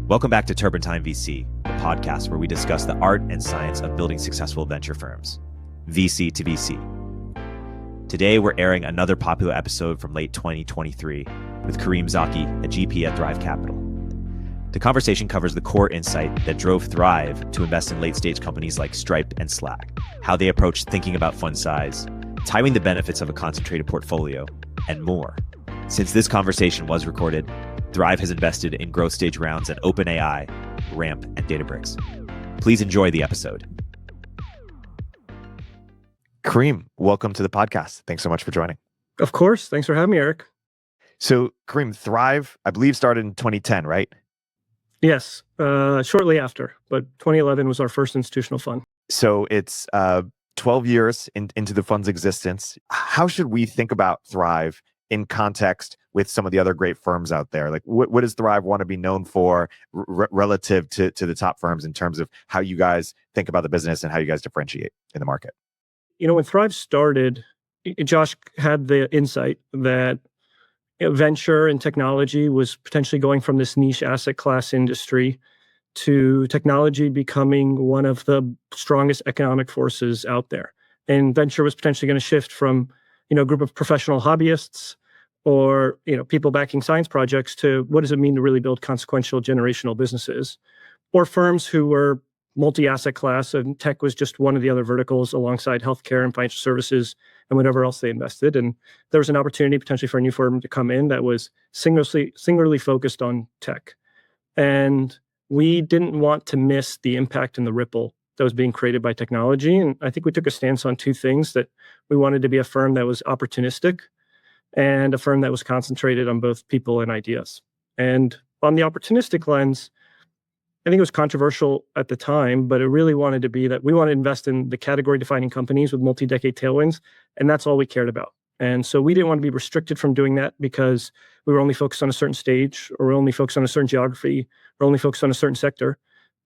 Welcome back to Turpentine VC, the podcast where we discuss the art and science of building successful venture firms, VC to VC. Today, we're airing another popular episode from late 2023 with Kareem Zaki, a GP at Thrive Capital. The conversation covers the core insight that drove Thrive to invest in late-stage companies like Stripe and Slack, how they approach thinking about fund size, timing the benefits of a concentrated portfolio, and more. Since this conversation was recorded, Thrive has invested in growth stage rounds at OpenAI, Ramp, and Databricks. Please enjoy the episode. Kareem, welcome to the podcast. Thanks so much for joining. Of course. Thanks for having me, Eric. So, Kareem, Thrive, I believe, started in 2010, right? Yes, shortly after, but 2011 was our first institutional fund. So it's 12 years into the fund's existence. How should we think about Thrive in context with some of the other great firms out there? Like, what does Thrive want to be known for relative to the top firms in terms of how you guys think about the business and how you guys differentiate in the market? You know, when Thrive started, Josh had the insight that venture and technology was potentially going from this niche asset class industry to technology becoming one of the strongest economic forces out there. And venture was potentially going to shift from, a group of professional hobbyists or, people backing science projects to what does it mean to really build consequential generational businesses, or firms who were multi-asset class, and tech was just one of the other verticals alongside healthcare and financial services and whatever else they invested. And there was an opportunity potentially for a new firm to come in that was singularly focused on tech. And we didn't want to miss the impact and the ripple that was being created by technology. And I think we took a stance on two things: that we wanted to be a firm that was opportunistic and a firm that was concentrated on both people and ideas. And on the opportunistic lens, I think it was controversial at the time, but it really wanted to be that we want to invest in the category-defining companies with multi-decade tailwinds, and that's all we cared about. And so we didn't want to be restricted from doing that because we were only focused on a certain stage, or we're only focused on a certain geography, or only focused on a certain sector.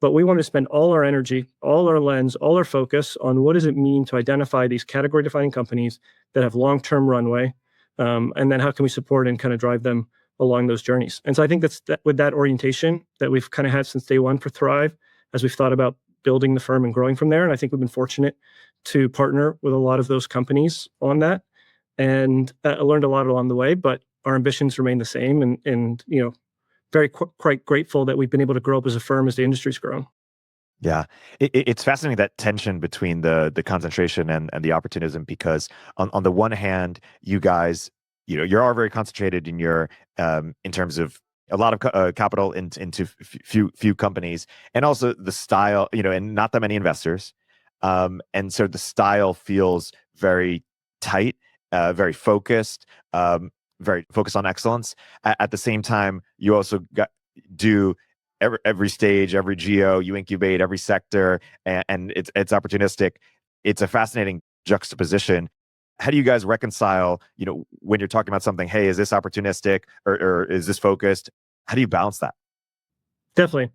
But we wanted to spend all our energy, all our lens, all our focus on what does it mean to identify these category-defining companies that have long-term runway, and then how can we support and kind of drive them along those journeys. And so I think that's with that orientation that we've kind of had since day one for Thrive, as we've thought about building the firm and growing from there. And I think we've been fortunate to partner with a lot of those companies on that, and I learned a lot along the way, but our ambitions remain the same, and very quite grateful that we've been able to grow up as a firm as the industry's grown. Yeah, it's fascinating, that tension between the concentration and the opportunism, because on the one hand, you guys, you're all very concentrated in your in terms of a lot of capital into few companies, and also the style, and not that many investors, and so the style feels very tight, very focused, very focused on excellence. At the same time, you also do every stage, every geo, you incubate every sector, and it's opportunistic. It's a fascinating juxtaposition. How do you guys reconcile, when you're talking about something, hey, is this opportunistic or is this focused? How do you balance that? Definitely.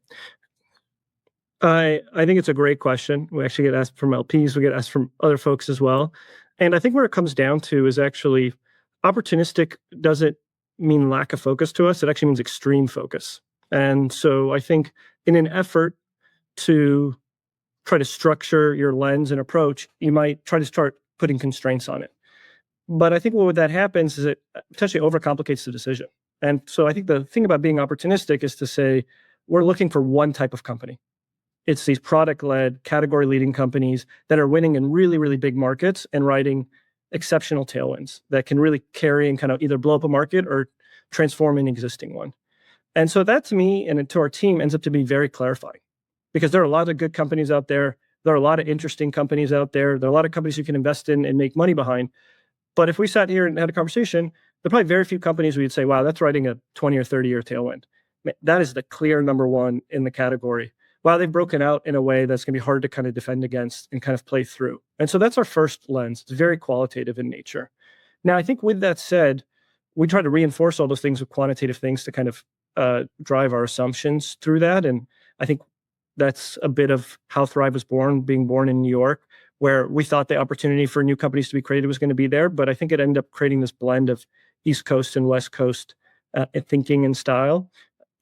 I think it's a great question. We actually get asked from LPs, we get asked from other folks as well. And I think where it comes down to is actually opportunistic doesn't mean lack of focus to us. It actually means extreme focus. And so I think in an effort to try to structure your lens and approach, you might try to start putting constraints on it. But I think what that happens is it potentially overcomplicates the decision. And so I think the thing about being opportunistic is to say, we're looking for one type of company. It's these product-led, category-leading companies that are winning in really, really big markets and riding exceptional tailwinds that can really carry and kind of either blow up a market or transform an existing one. And so that, to me and to our team, ends up to be very clarifying, because there are a lot of good companies out there. There are a lot of interesting companies out there. There are a lot of companies you can invest in and make money behind. But if we sat here and had a conversation, there are probably very few companies where you'd say, wow, that's riding a 20 or 30-year tailwind. That is the clear number one in the category. Wow, they've broken out in a way that's going to be hard to kind of defend against and kind of play through. And so that's our first lens. It's very qualitative in nature. Now, I think with that said, we try to reinforce all those things with quantitative things to kind of drive our assumptions through that. And I think that's a bit of how Thrive was born, being born in New York, where we thought the opportunity for new companies to be created was going to be there. But I think it ended up creating this blend of East Coast and West Coast thinking and style.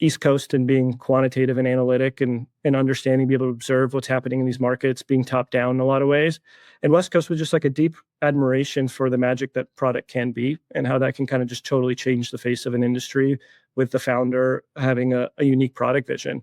East Coast and being quantitative and analytic and understanding, be able to observe what's happening in these markets, being top down in a lot of ways. And West Coast was just like a deep admiration for the magic that product can be and how that can kind of just totally change the face of an industry with the founder having a unique product vision,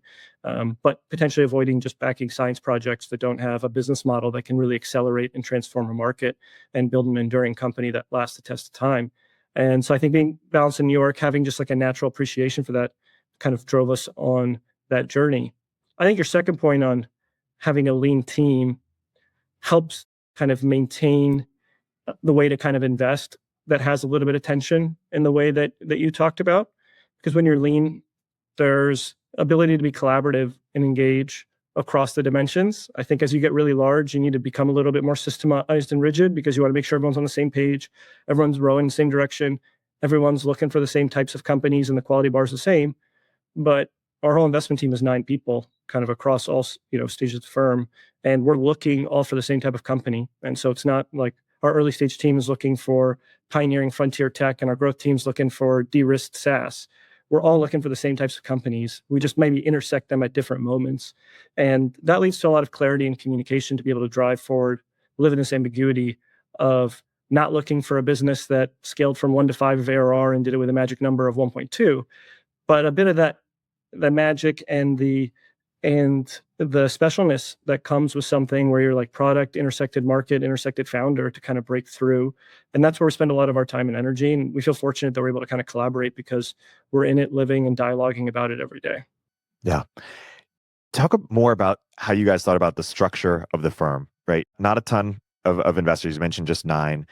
but potentially avoiding just backing science projects that don't have a business model that can really accelerate and transform a market and build an enduring company that lasts the test of time. And so I think being balanced in New York, having just like a natural appreciation for that kind of drove us on that journey. I think your second point on having a lean team helps kind of maintain the way to kind of invest that has a little bit of tension in the way that you talked about. Because when you're lean, there's ability to be collaborative and engage across the dimensions. I think as you get really large, you need to become a little bit more systemized and rigid because you want to make sure everyone's on the same page, everyone's rowing in the same direction, everyone's looking for the same types of companies and the quality bar is the same. But our whole investment team is 9 people kind of across all stages of the firm, and we're looking all for the same type of company. And so it's not like our early stage team is looking for pioneering frontier tech and our growth team's looking for de-risked SaaS. We're all looking for the same types of companies. We just maybe intersect them at different moments. And that leads to a lot of clarity and communication to be able to drive forward, live in this ambiguity of not looking for a business that scaled from 1 to 5 of ARR and did it with a magic number of 1.2, but a bit of that, the magic and the specialness that comes with something where you're like product intersected market, intersected founder to kind of break through. And that's where we spend a lot of our time and energy. And we feel fortunate that we're able to kind of collaborate because we're in it, living and dialoguing about it every day. Yeah. Talk more about how you guys thought about the structure of the firm, right? Not a ton of investors. You mentioned just 9,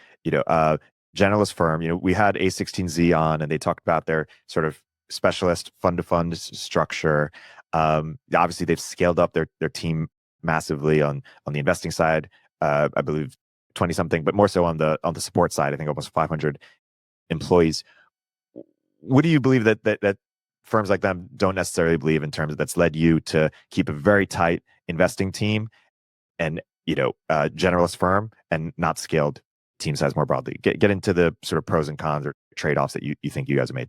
generalist firm. We had A16Z on and they talked about their sort of specialist fund-to-fund structure. Obviously, they've scaled up their team massively on the investing side. I believe 20 something, but more so on the support side. I think almost 500 employees. What do you believe that firms like them don't necessarily believe in terms of that's led you to keep a very tight investing team and generalist firm and not scaled team size more broadly? Get into the sort of pros and cons or trade-offs that you think you guys have made.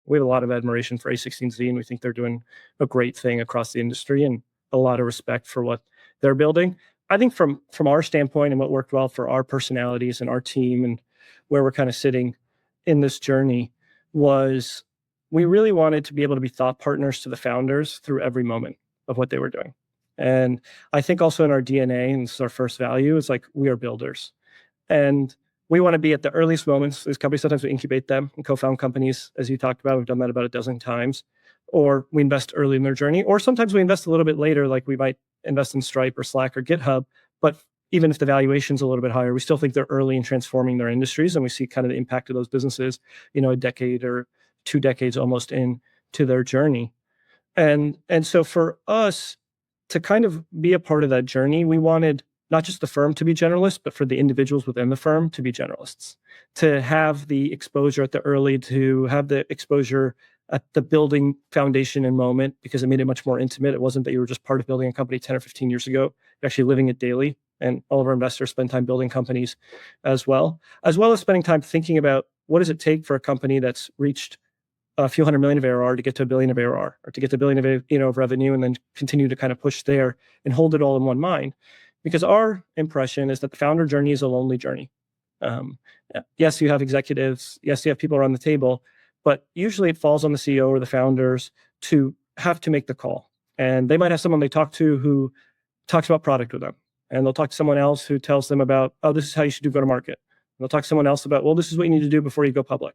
We have a lot of admiration for A16Z, and we think they're doing a great thing across the industry and a lot of respect for what they're building. I think from our standpoint and what worked well for our personalities and our team and where we're kind of sitting in this journey was we really wanted to be able to be thought partners to the founders through every moment of what they were doing. And I think also in our DNA, and this is our first value, is like we are builders. And we want to be at the earliest moments. These companies, sometimes we incubate them and co-found companies, as you talked about. We've done that about a dozen times. Or we invest early in their journey. Or sometimes we invest a little bit later, like we might invest in Stripe or Slack or GitHub. But even if the valuation's a little bit higher, we still think they're early in transforming their industries. And we see kind of the impact of those businesses, a decade or 2 decades almost into their journey. And so for us to kind of be a part of that journey, we wanted not just the firm to be generalist, but for the individuals within the firm to be generalists, to have the exposure at the early, to have the exposure at the building foundation and moment, because it made it much more intimate. It wasn't that you were just part of building a company 10 or 15 years ago, you're actually living it daily. And all of our investors spend time building companies as well as spending time thinking about what does it take for a company that's reached a few $100 million of ARR to get to $1 billion of ARR, or to get to $1 billion of revenue, and then continue to kind of push there and hold it all in one mind. Because our impression is that the founder journey is a lonely journey. Yes, you have executives. Yes, you have people around the table, but usually it falls on the CEO or the founders to have to make the call. And they might have someone they talk to who talks about product with them. And they'll talk to someone else who tells them about, oh, this is how you should go to market. And they'll talk to someone else about, well, this is what you need to do before you go public.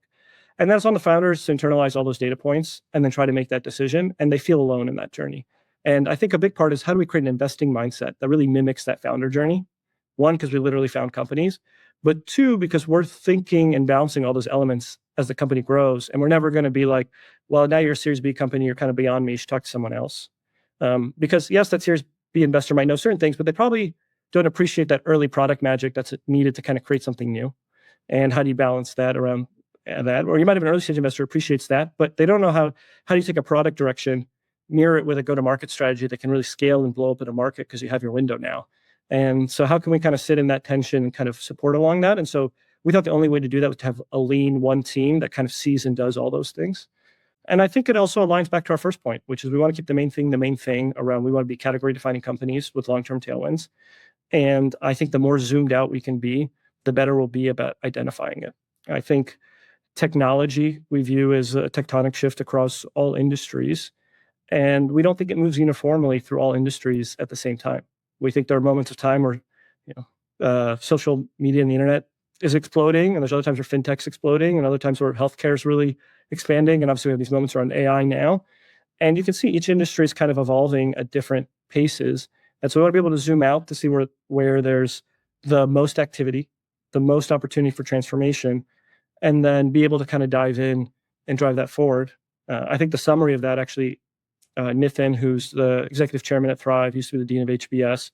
And that's on the founders to internalize all those data points and then try to make that decision. And they feel alone in that journey. And I think a big part is how do we create an investing mindset that really mimics that founder journey? 1, because we literally found companies, but 2, because we're thinking and balancing all those elements as the company grows. And we're never going to be like, well, now you're a Series B company, you're kind of beyond me, you should talk to someone else. Because yes, that Series B investor might know certain things, but they probably don't appreciate that early product magic that's needed to kind of create something new. And how do you balance that around that? Or you might have an early stage investor who appreciates that, but they don't know how do you take a product direction, mirror it with a go-to-market strategy that can really scale and blow up in a market because you have your window now. And so how can we kind of sit in that tension and kind of support along that? And so we thought the only way to do that was to have a lean one team that kind of sees and does all those things. And I think it also aligns back to our first point, which is we want to keep the main thing around, we want to be category defining companies with long-term tailwinds. And I think the more zoomed out we can be, the better we'll be about identifying it. I think technology we view as a tectonic shift across all industries. And we don't think it moves uniformly through all industries at the same time. We think there are moments of time where, social media and the internet is exploding, and there's other times where fintech's exploding, and other times where healthcare is really expanding. And obviously, we have these moments around AI now. And you can see each industry is kind of evolving at different paces. And so we want to be able to zoom out to see where there's the most activity, the most opportunity for transformation, and then be able to kind of dive in and drive that forward. I think the summary of that actually, Nithin, who's the executive chairman at Thrive, used to be the dean of HBS,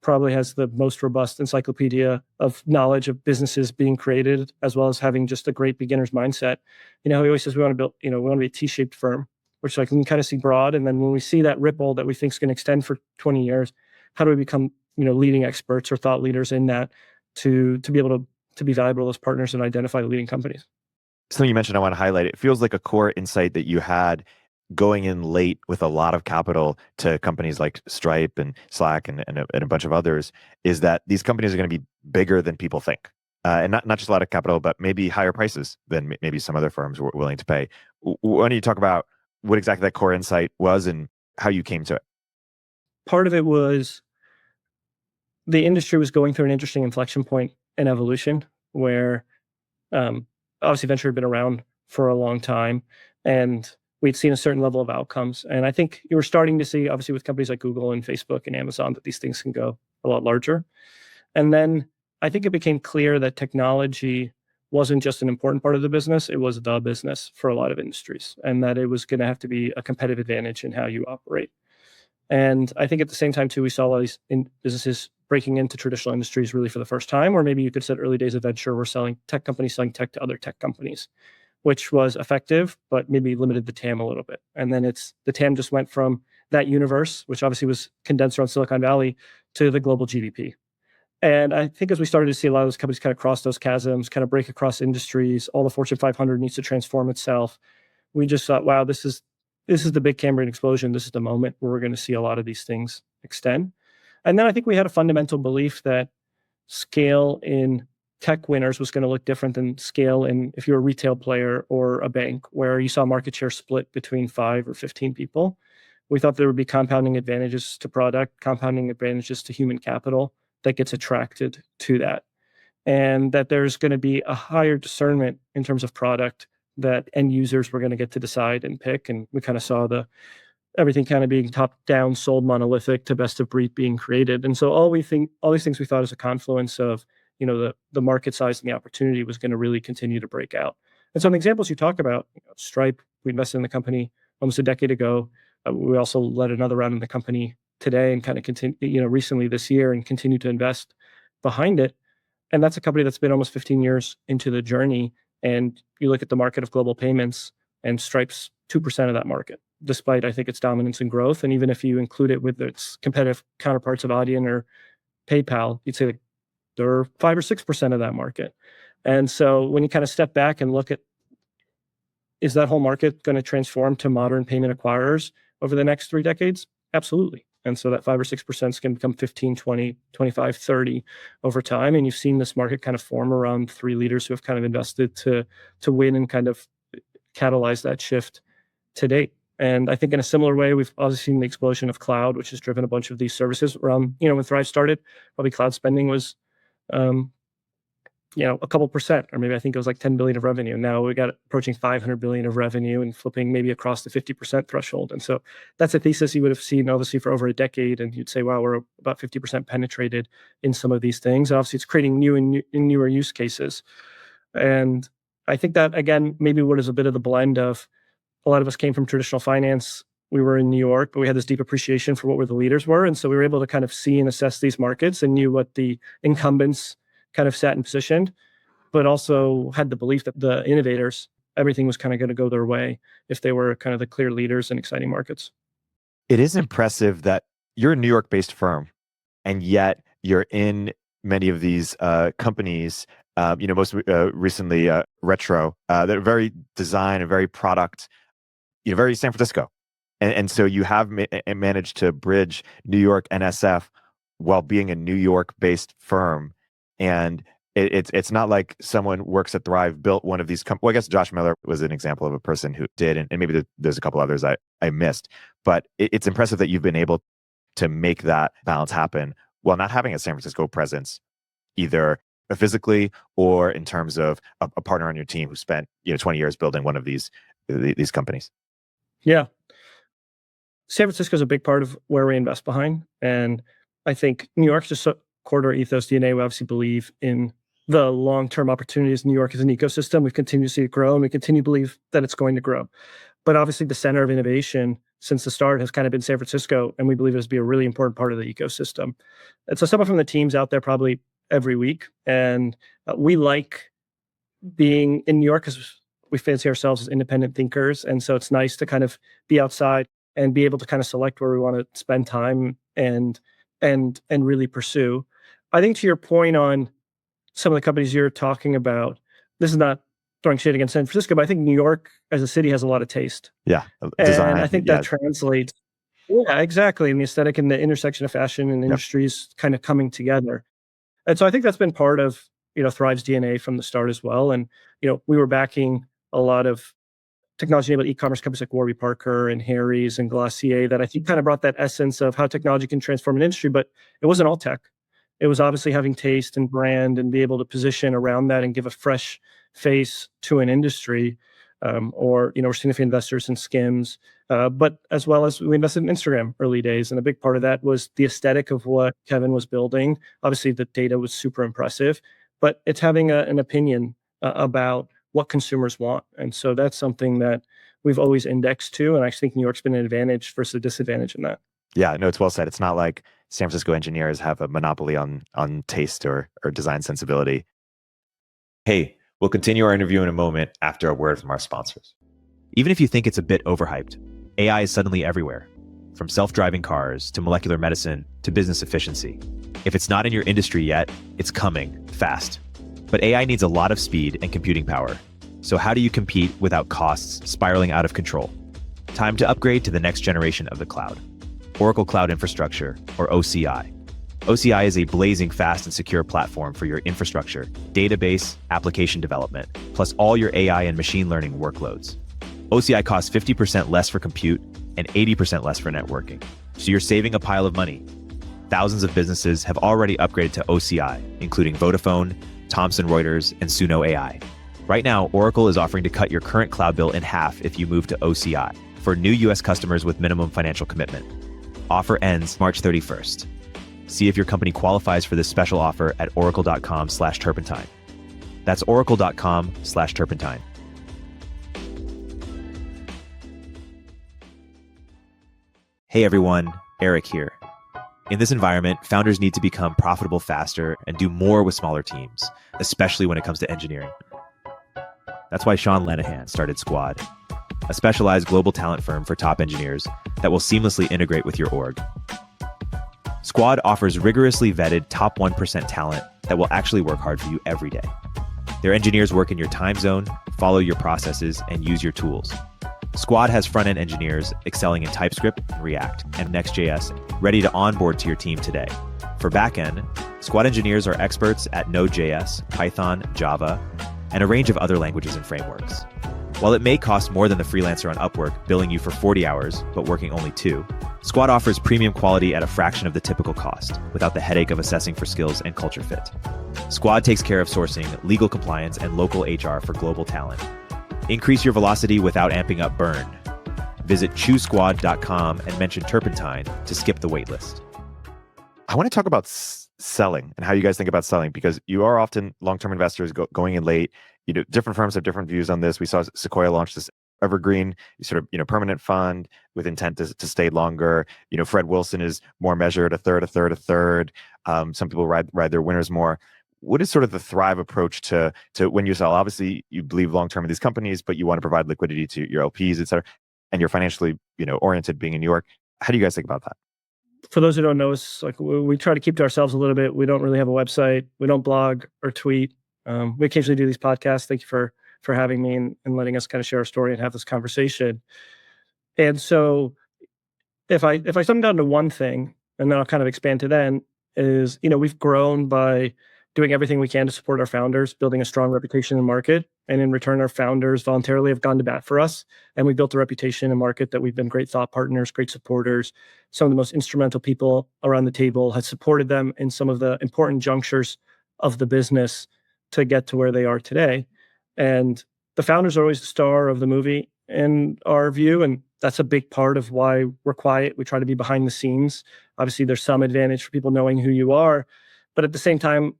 probably has the most robust encyclopedia of knowledge of businesses being created, as well as having just a great beginner's mindset. He always says we want to build, we want to be a T-shaped firm, which like we can kind of see broad. And then when we see that ripple that we think is going to extend for 20 years, how do we become, leading experts or thought leaders in that to be able to be valuable as partners and identify the leading companies? Something you mentioned, I want to highlight. It feels like a core insight that you had going in late with a lot of capital to companies like Stripe and Slack and a bunch of others, is that these companies are going to be bigger than people think. And not just a lot of capital, but maybe higher prices than maybe some other firms were willing to pay. Why don't you talk about what exactly that core insight was and how you came to it? Part of it was the industry was going through an interesting inflection point in evolution where obviously venture had been around for a long time, and we'd seen a certain level of outcomes. And I think you were starting to see, obviously, with companies like Google and Facebook and Amazon, that these things can go a lot larger. And then I think it became clear that technology wasn't just an important part of the business, it was the business for a lot of industries, and that it was going to have to be a competitive advantage in how you operate. And I think at the same time, too, we saw a lot of these businesses breaking into traditional industries really for the first time, or maybe you could say early days of venture, we're selling tech companies selling tech to other tech companies, which was effective, but maybe limited the TAM a little bit. And then the TAM just went from that universe, which obviously was condensed around Silicon Valley, to the global GDP. And I think as we started to see a lot of those companies kind of cross those chasms, kind of break across industries, all the Fortune 500 needs to transform itself. We just thought, wow, this is the big Cambrian explosion. This is the moment where we're going to see a lot of these things extend. And then I think we had a fundamental belief that scale in tech winners was going to look different than scale in if you're a retail player or a bank, where you saw market share split between 5 or 15 people. We thought there would be compounding advantages to product, compounding advantages to human capital that gets attracted to that. And that there's going to be a higher discernment in terms of product that end users were going to get to decide and pick. And we kind of saw everything kind of being top down, sold monolithic, to best of breed being created. And so all these things we thought as a confluence of, the market size and the opportunity was going to really continue to break out. And so the examples you talk about, Stripe, we invested in the company almost a decade ago. We also led another round in the company today and kind of continue, recently this year, and continue to invest behind it. And that's a company that's been almost 15 years into the journey. And you look at the market of global payments, and Stripe's 2% of that market, despite, I think, its dominance and growth. And even if you include it with its competitive counterparts of Adyen or PayPal, you'd say that they're 5 or 6% of that market. And so when you kind of step back and look at, is that whole market going to transform to modern payment acquirers over the next 3 decades? Absolutely. And so that 5 or 6% is going to become 15, 20, 25, 30 over time. And you've seen this market kind of form around 3 leaders who have kind of invested to win and kind of catalyze that shift to date. And I think in a similar way, we've also seen the explosion of cloud, which has driven a bunch of these services around, when Thrive started, probably cloud spending was, a couple percent, or maybe I think it was like 10 billion of revenue. Now we got approaching 500 billion of revenue and flipping maybe across the 50% threshold. And so that's a thesis you would have seen obviously for over a decade. And you'd say, wow, we're about 50% penetrated in some of these things. And obviously it's creating new and newer use cases. And I think that, again, maybe what is a bit of the blend of, a lot of us came from traditional finance. We were in New York, but we had this deep appreciation for what the leaders were. And so we were able to kind of see and assess these markets and knew what the incumbents kind of sat and positioned, but also had the belief that the innovators, everything was kind of going to go their way if they were kind of the clear leaders in exciting markets. It is impressive that you're a New York-based firm, and yet you're in many of these companies, most recently Retro, that are very design and very product very San Francisco. And so you have managed to bridge New York NSF while being a New York-based firm. And it's not like someone works at Thrive built one of these. Well, I guess Josh Miller was an example of a person who did, and maybe there's a couple others I missed. But it's impressive that you've been able to make that balance happen while not having a San Francisco presence, either physically or in terms of a partner on your team who spent 20 years building one of these companies. Yeah. San Francisco is a big part of where we invest behind. And I think New York's just core to our ethos DNA. We obviously believe in the long-term opportunities. New York is an ecosystem. We've continued to see it grow, and we continue to believe that it's going to grow. But obviously the center of innovation since the start has kind of been San Francisco, and we believe it to be a really important part of the ecosystem. And so someone from the team's out there probably every week. And we like being in New York because we fancy ourselves as independent thinkers. And so it's nice to kind of be outside and be able to kind of select where we want to spend time and really pursue. I think to your point on some of the companies you're talking about, this is not throwing shade against San Francisco, but I think New York as a city has a lot of taste. Yeah. Design, and I think that translates. Yeah, exactly. And the aesthetic and the intersection of fashion and industries kind of coming together. And so I think that's been part of, Thrive's DNA from the start as well. And, we were backing a lot of technology-enabled e-commerce companies like Warby Parker and Harry's and Glossier that I think kind of brought that essence of how technology can transform an industry, but it wasn't all tech. It was obviously having taste and brand and be able to position around that and give a fresh face to an industry. We're significant investors in Skims, but as well as we invested in Instagram early days. And a big part of that was the aesthetic of what Kevin was building. Obviously, the data was super impressive, but it's having an opinion about what consumers want. And so that's something that we've always indexed to. And I think New York's been an advantage versus a disadvantage in that. Yeah, no, it's well said. It's not like San Francisco engineers have a monopoly on taste or design sensibility. Hey, we'll continue our interview in a moment after a word from our sponsors. Even if you think it's a bit overhyped, AI is suddenly everywhere. From self-driving cars to molecular medicine to business efficiency. If it's not in your industry yet, it's coming fast. But AI needs a lot of speed and computing power. So how do you compete without costs spiraling out of control? Time to upgrade to the next generation of the cloud. Oracle Cloud Infrastructure, or OCI. OCI is a blazing fast and secure platform for your infrastructure, database, application development, plus all your AI and machine learning workloads. OCI costs 50% less for compute and 80% less for networking. So you're saving a pile of money. Thousands of businesses have already upgraded to OCI, including Vodafone, Thomson Reuters, and Suno AI. Right now, Oracle is offering to cut your current cloud bill in half if you move to OCI for new US customers with minimum financial commitment. Offer ends March 31st. See if your company qualifies for this special offer at oracle.com/turpentine. That's oracle.com/turpentine. Hey everyone, Eric here. In this environment, founders need to become profitable faster and do more with smaller teams, especially when it comes to engineering. That's why Sean Lenihan started Squad, a specialized global talent firm for top engineers that will seamlessly integrate with your org. Squad offers rigorously vetted top 1% talent that will actually work hard for you every day. Their engineers work in your time zone, follow your processes, and use your tools. Squad has front-end engineers excelling in TypeScript, React, and Next.js ready to onboard to your team today. For backend, Squad engineers are experts at Node.js, Python, Java, and a range of other languages and frameworks. While it may cost more than the freelancer on Upwork billing you for 40 hours, but working only 2, Squad offers premium quality at a fraction of the typical cost, without the headache of assessing for skills and culture fit. Squad takes care of sourcing, legal compliance, and local HR for global talent. Increase your velocity without amping up burn. Visit choosesquad.com and mention Turpentine to skip the waitlist. I want to talk about selling and how you guys think about selling, because you are often long-term investors going in late. Different firms have different views on this. We saw Sequoia launch this evergreen sort of permanent fund with intent to stay longer. Fred Wilson is more measured, a third. Some people ride their winners more. What is sort of the Thrive approach to when you sell? Obviously, you believe long-term in these companies, but you want to provide liquidity to your LPs, et cetera, and you're financially, oriented being in New York. How do you guys think about that? For those who don't know us, like we try to keep to ourselves a little bit. We don't really have a website. We don't blog or tweet. We occasionally do these podcasts. Thank you for having me and letting us kind of share our story and have this conversation. And so if I sum down to one thing, and then I'll kind of expand to then, is, we've grown by doing everything we can to support our founders, building a strong reputation in the market. And in return, our founders voluntarily have gone to bat for us. And we built a reputation in market that we've been great thought partners, great supporters. Some of the most instrumental people around the table had supported them in some of the important junctures of the business to get to where they are today. And the founders are always the star of the movie in our view. And that's a big part of why we're quiet. We try to be behind the scenes. Obviously, there's some advantage for people knowing who you are. But at the same time,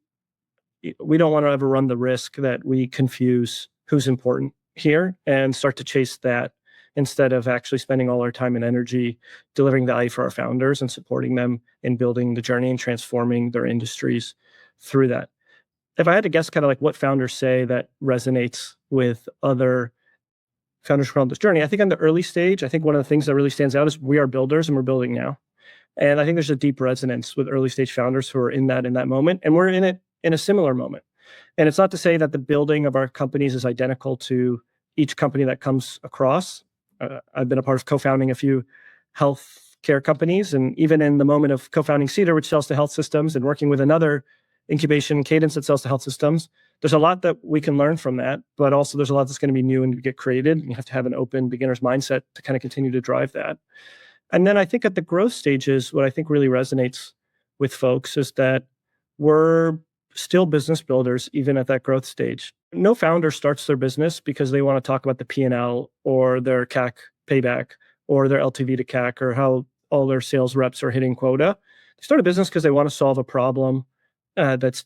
we don't want to ever run the risk that we confuse who's important here and start to chase that instead of actually spending all our time and energy delivering value for our founders and supporting them in building the journey and transforming their industries through that. If I had to guess kind of like what founders say that resonates with other founders who are on this journey, I think on the early stage, I think one of the things that really stands out is we are builders and we're building now. And I think there's a deep resonance with early stage founders who are in that moment. And we're in it in a similar moment. And it's not to say that the building of our companies is identical to each company that comes across. I've been a part of co-founding a few healthcare companies. And even in the moment of co-founding Cedar, which sells to health systems, and working with another incubation Cadence that sells to health systems, there's a lot that we can learn from that. But also there's a lot that's going to be new and get created. You have to have an open beginner's mindset to kind of continue to drive that. And then I think at the growth stages, what I think really resonates with folks is that we're still business builders, even at that growth stage. No founder starts their business because they want to talk about the P&L or their CAC payback or their LTV to CAC or how all their sales reps are hitting quota. They start a business because they want to solve a problem that's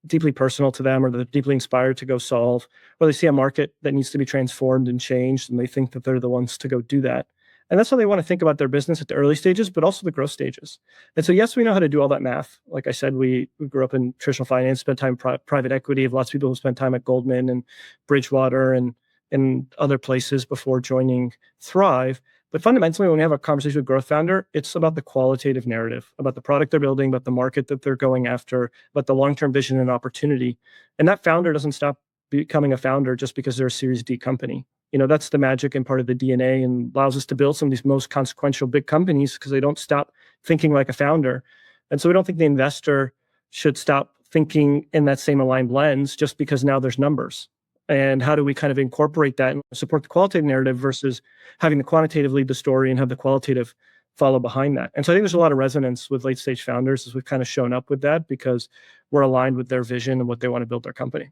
deeply personal to them, or they're deeply inspired to go solve, or they see a market that needs to be transformed and changed, and they think that they're the ones to go do that. And that's how they want to think about their business at the early stages, but also the growth stages. And so, yes, we know how to do all that math. Like I said, we grew up in traditional finance, spent time in private equity. Have lots of people who spent time at Goldman and Bridgewater and other places before joining Thrive. But fundamentally, when we have a conversation with growth founder, it's about the qualitative narrative, about the product they're building, about the market that they're going after, about the long-term vision and opportunity. And that founder doesn't stop becoming a founder just because they're a Series D company. That's the magic and part of the DNA, and allows us to build some of these most consequential big companies because they don't stop thinking like a founder. And so we don't think the investor should stop thinking in that same aligned lens just because now there's numbers. And how do we kind of incorporate that and support the qualitative narrative versus having the quantitative lead the story and have the qualitative follow behind that? And so I think there's a lot of resonance with late stage founders as we've kind of shown up with that because we're aligned with their vision and what they want to build their company.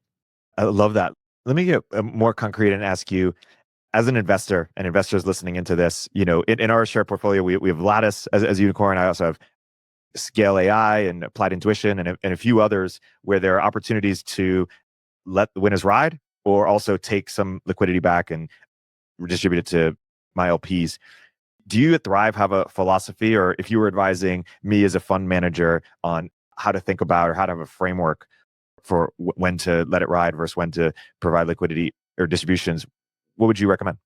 I love that. Let me get more concrete and ask you, as an investor and investors listening into this, in our share portfolio, we have Lattice as a unicorn. I also have Scale AI and Applied Intuition and a few others where there are opportunities to let the winners ride or also take some liquidity back and redistribute it to my LPs. Do you at Thrive have a philosophy, or if you were advising me as a fund manager on how to think about or how to have a framework for when to let it ride versus when to provide liquidity or distributions, what would you recommend?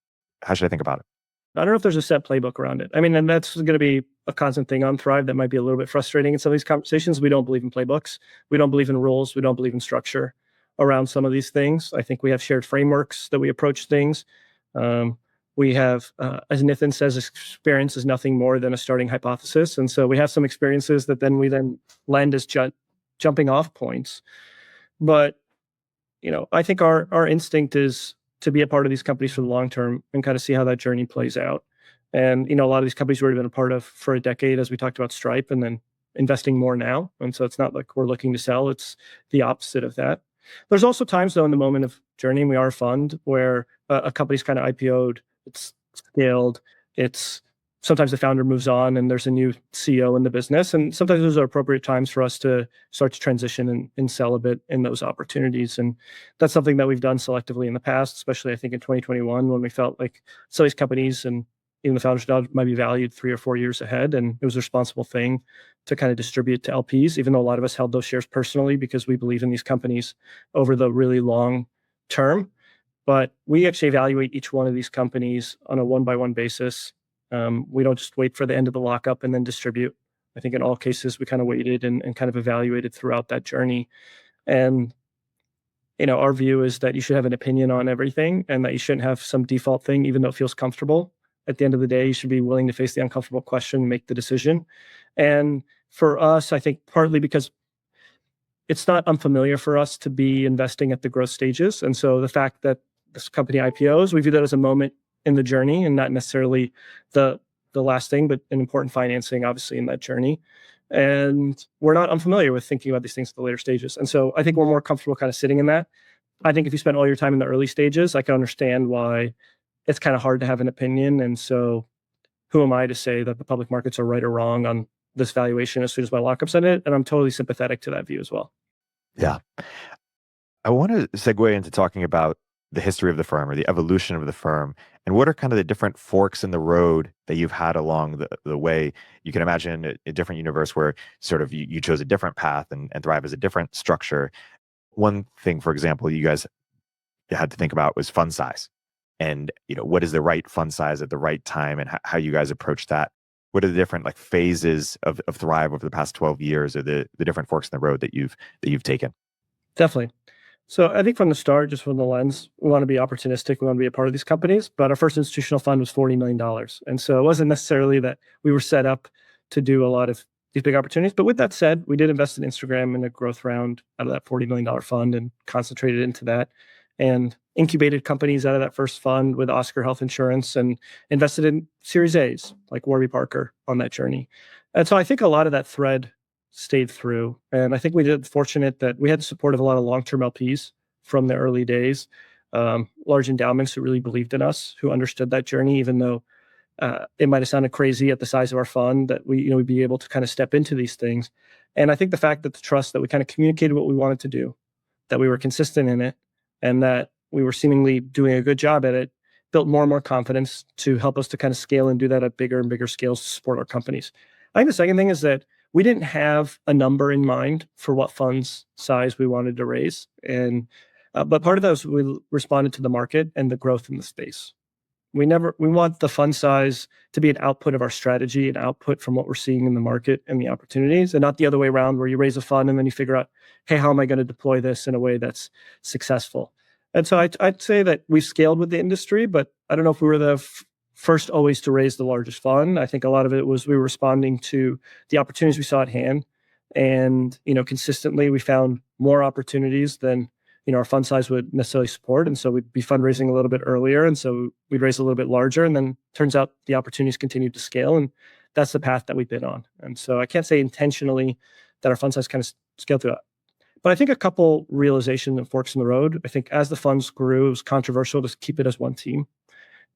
How should I think about it? I don't know if there's a set playbook around it. I mean, and that's going to be a constant thing on Thrive that might be a little bit frustrating in some of these conversations. We don't believe in playbooks. We don't believe in rules. We don't believe in structure around some of these things. I think we have shared frameworks that we approach things. We have, as Nathan says, experience is nothing more than a starting hypothesis. And so we have some experiences that then we lend as jumping off points. But, I think our instinct is to be a part of these companies for the long term and kind of see how that journey plays out. And, a lot of these companies we've already been a part of for a decade, as we talked about Stripe, and then investing more now. And so it's not like we're looking to sell. It's the opposite of that. There's also times, though, in the moment of journey, and we are a fund, where a company's kind of IPO'd, it's scaled, sometimes the founder moves on and there's a new CEO in the business. And sometimes those are appropriate times for us to start to transition and sell a bit in those opportunities. And that's something that we've done selectively in the past, especially I think in 2021, when we felt like some of these companies and even the founders might be valued 3 or 4 years ahead. And it was a responsible thing to kind of distribute to LPs, even though a lot of us held those shares personally because we believe in these companies over the really long term. But we actually evaluate each one of these companies on a one-by-one basis. We don't just wait for the end of the lockup and then distribute. I think in all cases, we kind of waited and kind of evaluated throughout that journey. And, our view is that you should have an opinion on everything and that you shouldn't have some default thing, even though it feels comfortable. at the end of the day, you should be willing to face the uncomfortable question and make the decision. And for us, I think partly because it's not unfamiliar for us to be investing at the growth stages. And so the fact that this company IPOs, we view that as a moment in the journey and not necessarily the last thing, but an important financing, obviously, in that journey. And we're not unfamiliar with thinking about these things at the later stages. And so I think we're more comfortable kind of sitting in that. I think if you spend all your time in the early stages, I can understand why it's kind of hard to have an opinion. And so who am I to say that the public markets are right or wrong on this valuation as soon as my lockup's in it? And I'm totally sympathetic to that view as well. Yeah. I want to segue into talking about the history of the firm or the evolution of the firm, and what are kind of the different forks in the road that you've had along the way. You can imagine a different universe where sort of you chose a different path and Thrive as a different structure. One thing, for example, you guys had to think about was fund size, and what is the right fund size at the right time, and how you guys approach that. What are the different like phases of Thrive over the past 12 years, or the different forks in the road that you've taken? Definitely. So I think from the start, just from the lens, we want to be opportunistic. We want to be a part of these companies. But our first institutional fund was $40 million. And so it wasn't necessarily that we were set up to do a lot of these big opportunities. But with that said, we did invest in Instagram in a growth round out of that $40 million fund and concentrated into that, and incubated companies out of that first fund with Oscar Health Insurance, and invested in Series A's like Warby Parker on that journey. And so I think a lot of that thread stayed through. And I think we did fortunate that we had the support of a lot of long-term LPs from the early days, large endowments who really believed in us, who understood that journey, even though it might have sounded crazy at the size of our fund, that we'd be able to kind of step into these things. And I think the fact that the trust that we kind of communicated what we wanted to do, that we were consistent in it, and that we were seemingly doing a good job at it, built more and more confidence to help us to kind of scale and do that at bigger and bigger scales to support our companies. I think the second thing is that we didn't have a number in mind for what funds size we wanted to raise. And but part of that was we responded to the market and the growth in the space. We want the fund size to be an output of our strategy, an output from what we're seeing in the market and the opportunities, and not the other way around where you raise a fund and then you figure out, hey, how am I going to deploy this in a way that's successful? And so I'd say that we've scaled with the industry, but I don't know if we were the first always to raise the largest fund. I think a lot of it was we were responding to the opportunities we saw at hand. And, consistently we found more opportunities than, our fund size would necessarily support. And so we'd be fundraising a little bit earlier. And so we'd raise a little bit larger. And then turns out the opportunities continued to scale. And that's the path that we've been on. And so I can't say intentionally that our fund size kind of scaled through that. But I think a couple realization and forks in the road. I think as the funds grew, it was controversial to keep it as one team.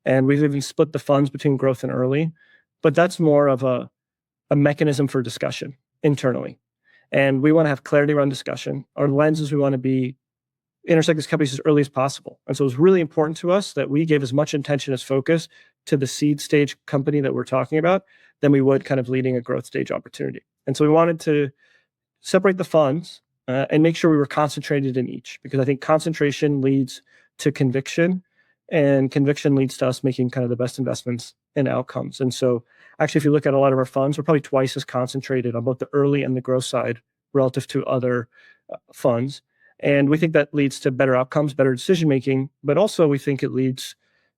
And we've even split the funds between growth and early, but that's more of a mechanism for discussion internally. And we want to have clarity around discussion. Our lens is we want to intersect these companies as early as possible. And so it's really important to us that we gave as much attention as focus to the seed stage company that we're talking about than we would kind of leading a growth stage opportunity. And so we wanted to separate the funds and make sure we were concentrated in each, because I think concentration leads to conviction, and conviction leads to us making kind of the best investments and outcomes. And so actually, if you look at a lot of our funds, we're probably twice as concentrated on both the early and the growth side relative to other funds. And we think that leads to better outcomes, better decision-making, but also we think it leads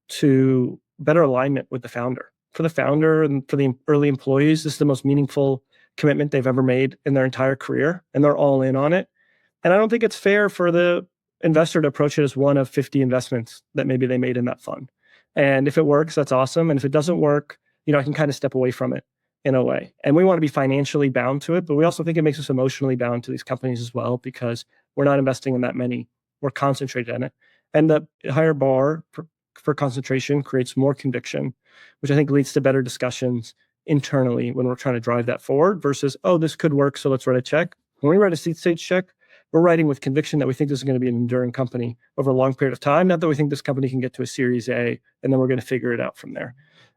to better alignment with the founder. For the founder and for the early employees, this is the most meaningful commitment they've ever made in their entire career, and they're all in on it. And I don't think it's fair for the investor to approach it as one of 50 investments that maybe they made in that fund. And if it works, that's awesome. And if it doesn't work, I can kind of step away from it in a way. And we want to be financially bound to it, but we also think it makes us emotionally bound to these companies as well, because we're not investing in that many. We're concentrated in it. And the higher bar for concentration creates more conviction, which I think leads to better discussions internally when we're trying to drive that forward versus, oh, this could work, so let's write a check. When we write a seed stage check, we're writing with conviction that we think this is going to be an enduring company over a long period of time, not that we think this company can get to a Series A and then we're going to figure it out from there.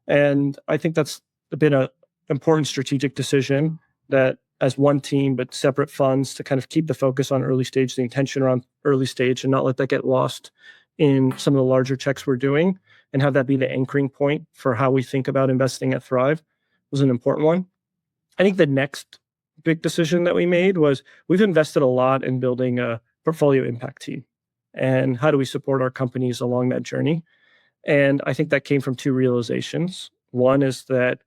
And I think that's been an important strategic decision, that as one team but separate funds, to kind of keep the focus on early stage, the intention around early stage, and not let that get lost in some of the larger checks we're doing, and have that be the anchoring point for how we think about investing at Thrive was an important one. I think the next big decision that we made was we've invested a lot in building a portfolio impact team. And how do we support our companies along that journey? And I think that came from two realizations. One is that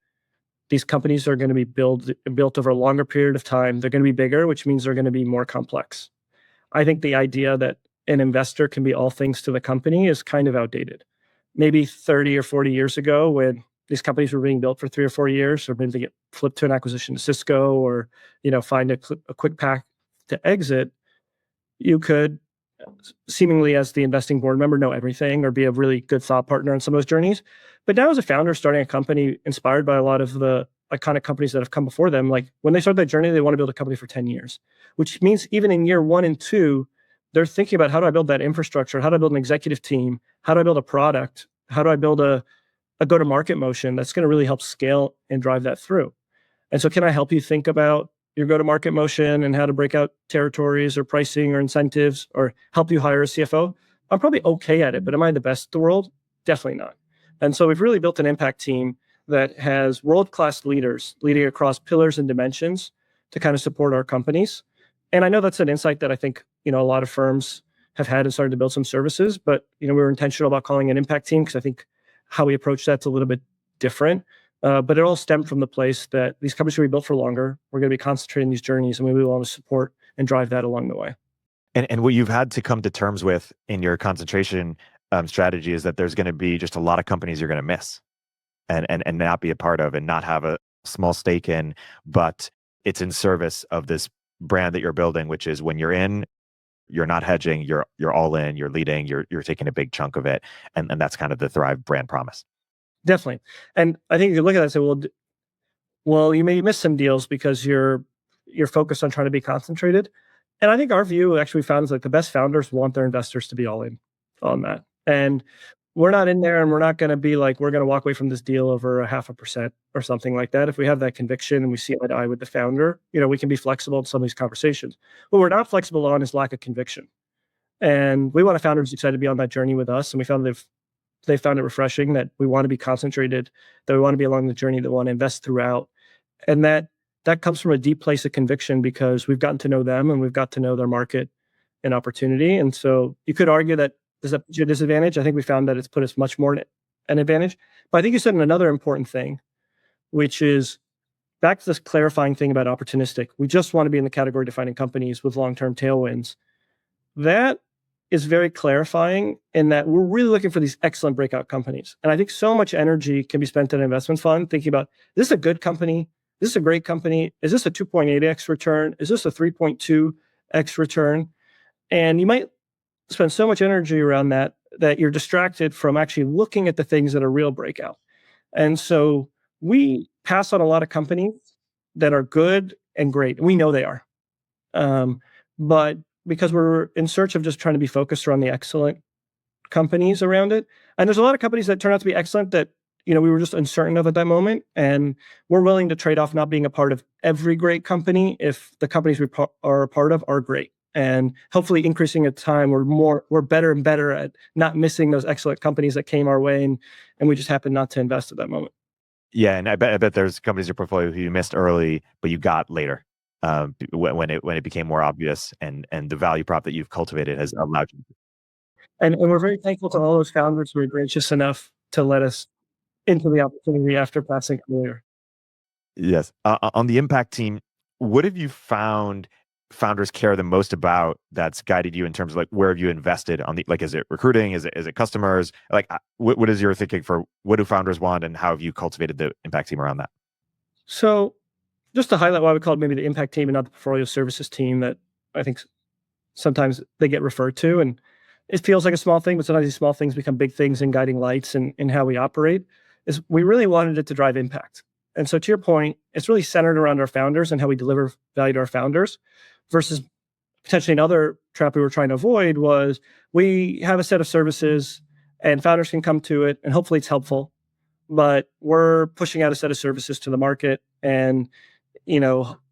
these companies are going to be built over a longer period of time. They're going to be bigger, which means they're going to be more complex. I think the idea that an investor can be all things to the company is kind of outdated. Maybe 30 or 40 years ago, when these companies were being built for 3 or 4 years, or maybe they get flipped to an acquisition to Cisco, or find a quick path to exit, you could seemingly, as the investing board member, know everything or be a really good thought partner on some of those journeys. But now, as a founder starting a company inspired by a lot of the iconic companies that have come before them, like when they start that journey, they want to build a company for 10 years, which means even in year 1 and 2, they're thinking about, how do I build that infrastructure? How do I build an executive team? How do I build a product? How do I build a go-to-market motion that's going to really help scale and drive that through? And so, can I help you think about your go-to-market motion and how to break out territories or pricing or incentives, or help you hire a CFO? I'm probably okay at it, but am I the best in the world? Definitely not. And so we've really built an impact team that has world-class leaders leading across pillars and dimensions to kind of support our companies. And I know that's an insight that I think, a lot of firms have had and started to build some services, but, we were intentional about calling an impact team because I think how we approach that's a little bit different. But it all stemmed from the place that these companies are going to be built for longer. We're going to be concentrating these journeys, and we want to support and drive that along the way. And what you've had to come to terms with in your concentration strategy is that there's going to be just a lot of companies you're going to miss and not be a part of and not have a small stake in, but it's in service of this brand that you're building, which is when you're in, you're not hedging, you're all in, you're leading, you're taking a big chunk of it. And that's kind of the Thrive brand promise. Definitely. And I think if you look at that and say, well, you may miss some deals because you're focused on trying to be concentrated. And I think our view actually found is like the best founders want their investors to be all in on that. And we're not in there, and we're not going to be like, we're going to walk away from this deal over 0.5% or something like that. If we have that conviction and we see eye to eye with the founder, we can be flexible in some of these conversations. What we're not flexible on is lack of conviction. And we want a founder who's excited to be on that journey with us. And we found they found it refreshing that we want to be concentrated, that we want to be along the journey, that we want to invest throughout. And that comes from a deep place of conviction because we've gotten to know them and we've got to know their market and opportunity. And so you could argue that does that put you at a disadvantage? I think we found that it's put us much more an advantage. But I think you said another important thing, which is back to this clarifying thing about opportunistic. We just want to be in the category defining companies with long-term tailwinds. That is very clarifying in that we're really looking for these excellent breakout companies. And I think so much energy can be spent in an investment fund thinking about, this is a good company, this is a great company, is this a 2.8x return, is this a 3.2x return? And you might spend so much energy around that you're distracted from actually looking at the things that are real breakout. And so we pass on a lot of companies that are good and great. We know they are. But because we're in search of just trying to be focused around the excellent companies around it. And there's a lot of companies that turn out to be excellent that, we were just uncertain of at that moment. And we're willing to trade off not being a part of every great company if the companies we are a part of are great. And hopefully increasing at time, we're better and better at not missing those excellent companies that came our way and we just happened not to invest at that moment. Yeah, and I bet there's companies in your portfolio who you missed early, but you got later. When it became more obvious and the value prop that you've cultivated has allowed you. And we're very thankful to all those founders who were gracious enough to let us into the opportunity after passing earlier. Yes. On the impact team, what have you found founders care the most about that's guided you in terms of like where have you invested on the, like, is it recruiting? Is it customers? Like what is your thinking for what do founders want and how have you cultivated the impact team around that? So just to highlight why we call it maybe the impact team and not the portfolio services team that I think sometimes they get referred to. And it feels like a small thing, but sometimes these small things become big things and guiding lights in how we operate, is we really wanted it to drive impact. And so to your point, it's really centered around our founders and how we deliver value to our founders versus potentially another trap we were trying to avoid was we have a set of services and founders can come to it and hopefully it's helpful, but we're pushing out a set of services to the market and,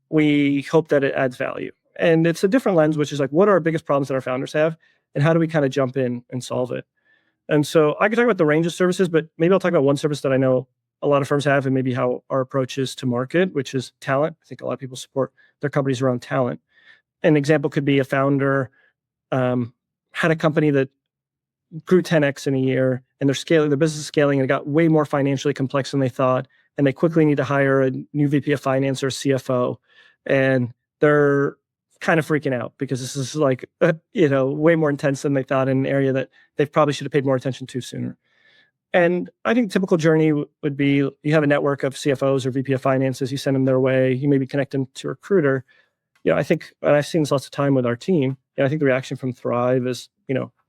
we hope that it adds value. And it's a different lens, which is like, what are our biggest problems that our founders have and how do we kind of jump in and solve it? And so I could talk about the range of services, but maybe I'll talk about one service that I know a lot of firms have and maybe how our approach is to market, which is talent. I think a lot of people support their companies around talent. An example could be a founder had a company that grew 10x in a year and their business is scaling, and it got way more financially complex than they thought. And they quickly need to hire a new VP of finance or CFO. And they're kind of freaking out because this is like, way more intense than they thought in an area that they probably should have paid more attention to sooner. And I think typical journey would be you have a network of CFOs or VP of finances, you send them their way, you maybe connect them to a recruiter. I think, and I've seen this lots of time with our team, I think the reaction from Thrive is,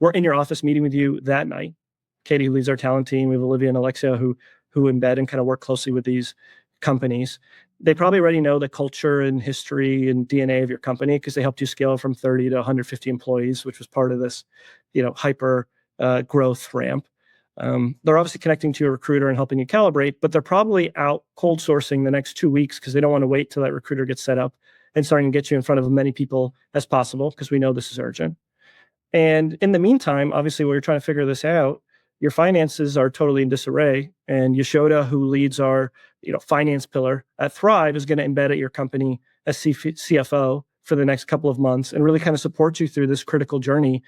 we're in your office meeting with you that night. Katie, who leads our talent team, we have Olivia and Alexia who embed and kind of work closely with these companies. They probably already know the culture and history and DNA of your company because they helped you scale from 30 to 150 employees, which was part of this, hyper growth ramp. They're obviously connecting to your recruiter and helping you calibrate, but they're probably out cold sourcing the next 2 weeks because they don't want to wait till that recruiter gets set up and starting to get you in front of as many people as possible because we know this is urgent. And in the meantime, obviously, while you're trying to figure this out, your finances are totally in disarray. And Yashoda, who leads our finance pillar at Thrive, is going to embed at your company as CFO for the next couple of months and really kind of support you through this critical journey.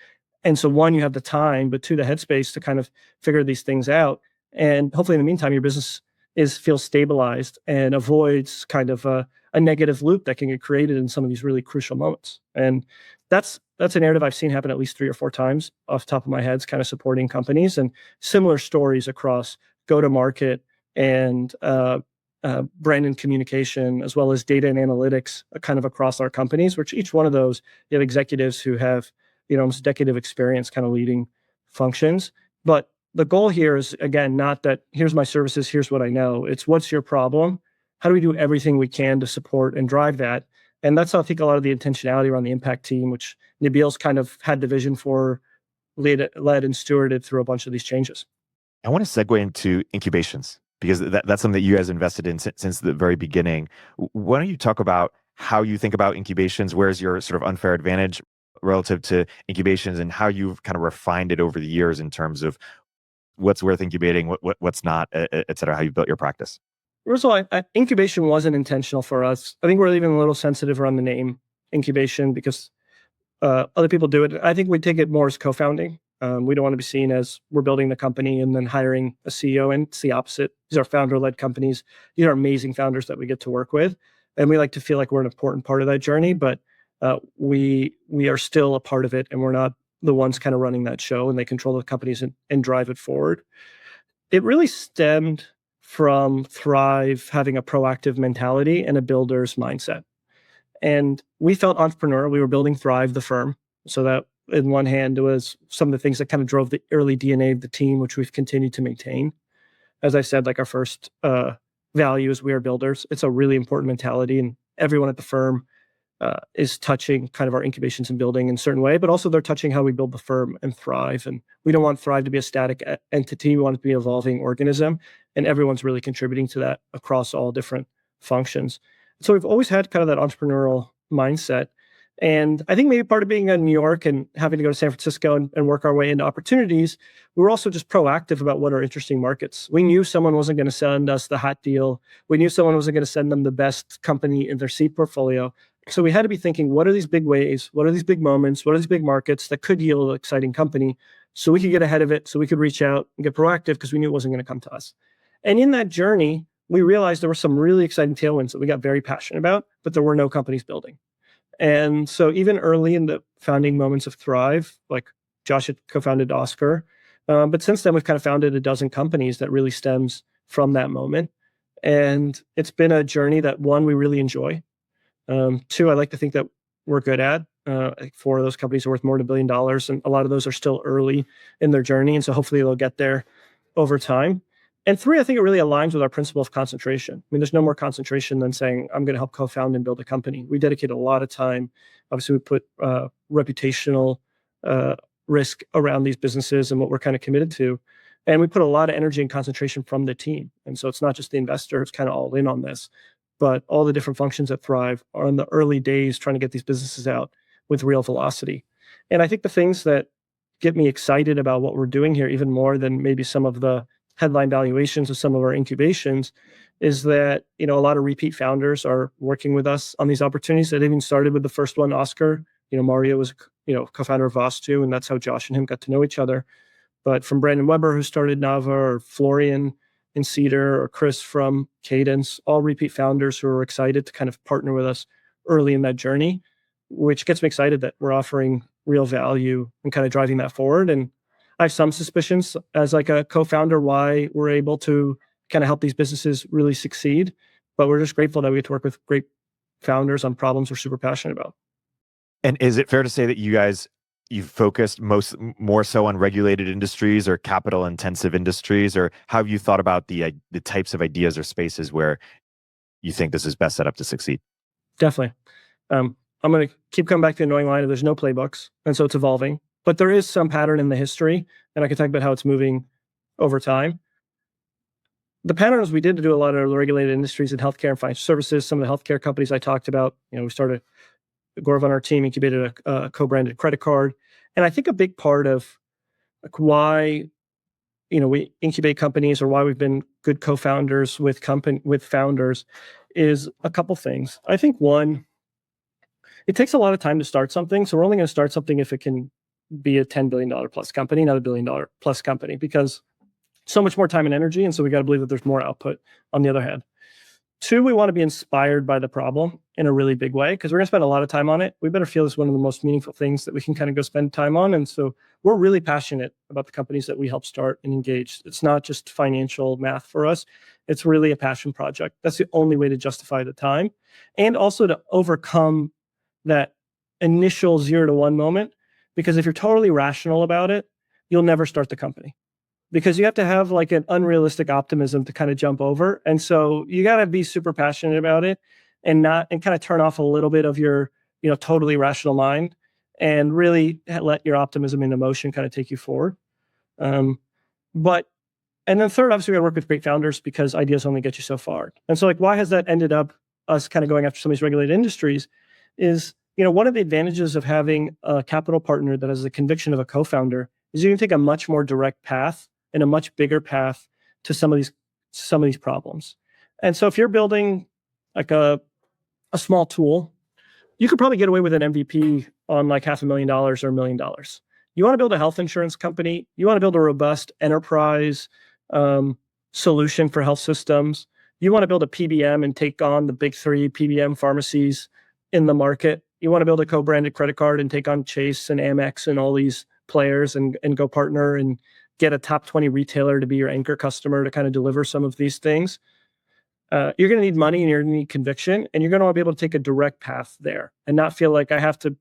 And so, one, you have the time, but two, the headspace to kind of figure these things out. And hopefully, in the meantime, your business feels stabilized and avoids kind of a negative loop that can get created in some of these really crucial moments. And that's a narrative I've seen happen at least 3 or 4 times off the top of my head, kind of supporting companies, and similar stories across go-to-market and brand and communication, as well as data and analytics, kind of across our companies, which each one of those, you have executives who have almost a decade of experience kind of leading functions. But the goal here is, again, not that here's my services, here's what I know. It's what's your problem? How do we do everything we can to support and drive that? And that's how I think a lot of the intentionality around the impact team, which Nabil's kind of had the vision for, led and stewarded through a bunch of these changes. I want to segue into incubations because that's something that you guys invested in since the very beginning. Why don't you talk about how you think about incubations? Where's your sort of unfair advantage relative to incubations, and how you've kind of refined it over the years in terms of what's worth incubating, what's not, et cetera, how you built your practice? First of all, incubation wasn't intentional for us. I think we're even a little sensitive around the name incubation because other people do it. I think we take it more as co-founding. We don't want to be seen as we're building the company and then hiring a CEO, and it's the opposite. These are founder-led companies. These are amazing founders that we get to work with. And we like to feel like we're an important part of that journey, but we are still a part of it, and we're not the ones kind of running that show, and they control the companies and drive it forward. It really stemmed from Thrive having a proactive mentality and a builder's mindset. And we felt entrepreneurial. We were building Thrive, the firm. So that, in one hand, was some of the things that kind of drove the early DNA of the team, which we've continued to maintain. As I said, like our first value is we are builders. It's a really important mentality, and everyone at the firm is touching kind of our incubations and building in a certain way, but also they're touching how we build the firm and Thrive. And we don't want Thrive to be a static entity. We want it to be an evolving organism, and everyone's really contributing to that across all different functions. So we've always had kind of that entrepreneurial mindset. And I think maybe part of being in New York and having to go to San Francisco and work our way into opportunities, we were also just proactive about what are interesting markets. We knew someone wasn't going to send us the hot deal. We knew someone wasn't going to send them the best company in their seed portfolio. So we had to be thinking, what are these big waves? What are these big moments? What are these big markets that could yield an exciting company? So we could get ahead of it, so we could reach out and get proactive because we knew it wasn't going to come to us. And in that journey, we realized there were some really exciting tailwinds that we got very passionate about, but there were no companies building. And so even early in the founding moments of Thrive, like Josh had co-founded Oscar, but since then we've kind of founded a dozen companies that really stems from that moment. And it's been a journey that, one, we really enjoy. Two, I like to think that we're good at. 4 of those companies are worth more than $1 billion, and a lot of those are still early in their journey. And so hopefully they'll get there over time. And 3, I think it really aligns with our principle of concentration. I mean, there's no more concentration than saying, I'm going to help co-found and build a company. We dedicate a lot of time. Obviously, we put reputational risk around these businesses and what we're kind of committed to. And we put a lot of energy and concentration from the team. And so it's not just the investor who's kind of all in on this, but all the different functions that Thrive are in the early days trying to get these businesses out with real velocity. And I think the things that get me excited about what we're doing here, even more than maybe some of the headline valuations of some of our incubations, is that, a lot of repeat founders are working with us on these opportunities that even started with the first one, Oscar. Mario was, co-founder of Voss too, and that's how Josh and him got to know each other. But from Brandon Weber, who started Nava, or Florian in Cedar, or Chris from Cadence, all repeat founders who are excited to kind of partner with us early in that journey, which gets me excited that we're offering real value and kind of driving that forward. And I have some suspicions as like a co-founder why we're able to kind of help these businesses really succeed. But we're just grateful that we get to work with great founders on problems we're super passionate about. And is it fair to say that you've focused more so on regulated industries or capital intensive industries, or how have you thought about the types of ideas or spaces where you think this is best set up to succeed? Definitely. I'm going to keep coming back to the annoying line of there's no playbooks, and so it's evolving. But there is some pattern in the history, and I can talk about how it's moving over time. The pattern is we did do a lot of the regulated industries in healthcare and financial services. Some of the healthcare companies I talked about, we started, Gaurav on our team incubated a co-branded credit card. And I think a big part of like why, we incubate companies or why we've been good co-founders with founders is a couple things. I think one, it takes a lot of time to start something. So we're only going to start something if it can be a $10 billion plus company, not a $1 billion plus company, because so much more time and energy. And so we got to believe that there's more output on the other hand. Two, we want to be inspired by the problem in a really big way because we're going to spend a lot of time on it. We better feel it's one of the most meaningful things that we can kind of go spend time on. And so we're really passionate about the companies that we help start and engage. It's not just financial math for us. It's really a passion project. That's the only way to justify the time and also to overcome that initial 0 to 1 moment. Because if you're totally rational about it, you'll never start the company. Because you have to have like an unrealistic optimism to kind of jump over. And so you got to be super passionate about it and kind of turn off a little bit of your, totally rational mind and really let your optimism and emotion kind of take you forward. And then third, obviously we got to work with great founders because ideas only get you so far. And so like, why has that ended up us kind of going after some of these regulated industries is, one of the advantages of having a capital partner that has the conviction of a co-founder is you can take a much more direct path and a much bigger path to some of these problems. And so if you're building like a small tool, you could probably get away with an MVP on like $500,000 or $1 million. You want to build a health insurance company, you want to build a robust enterprise solution for health systems. You want to build a PBM and take on the big 3 PBM pharmacies in the market. You want to build a co-branded credit card and take on Chase and Amex and all these players and go partner and get a top 20 retailer to be your anchor customer to kind of deliver some of these things. You're going to need money and you're going to need conviction, and you're going to want to be able to take a direct path there and not feel like I have to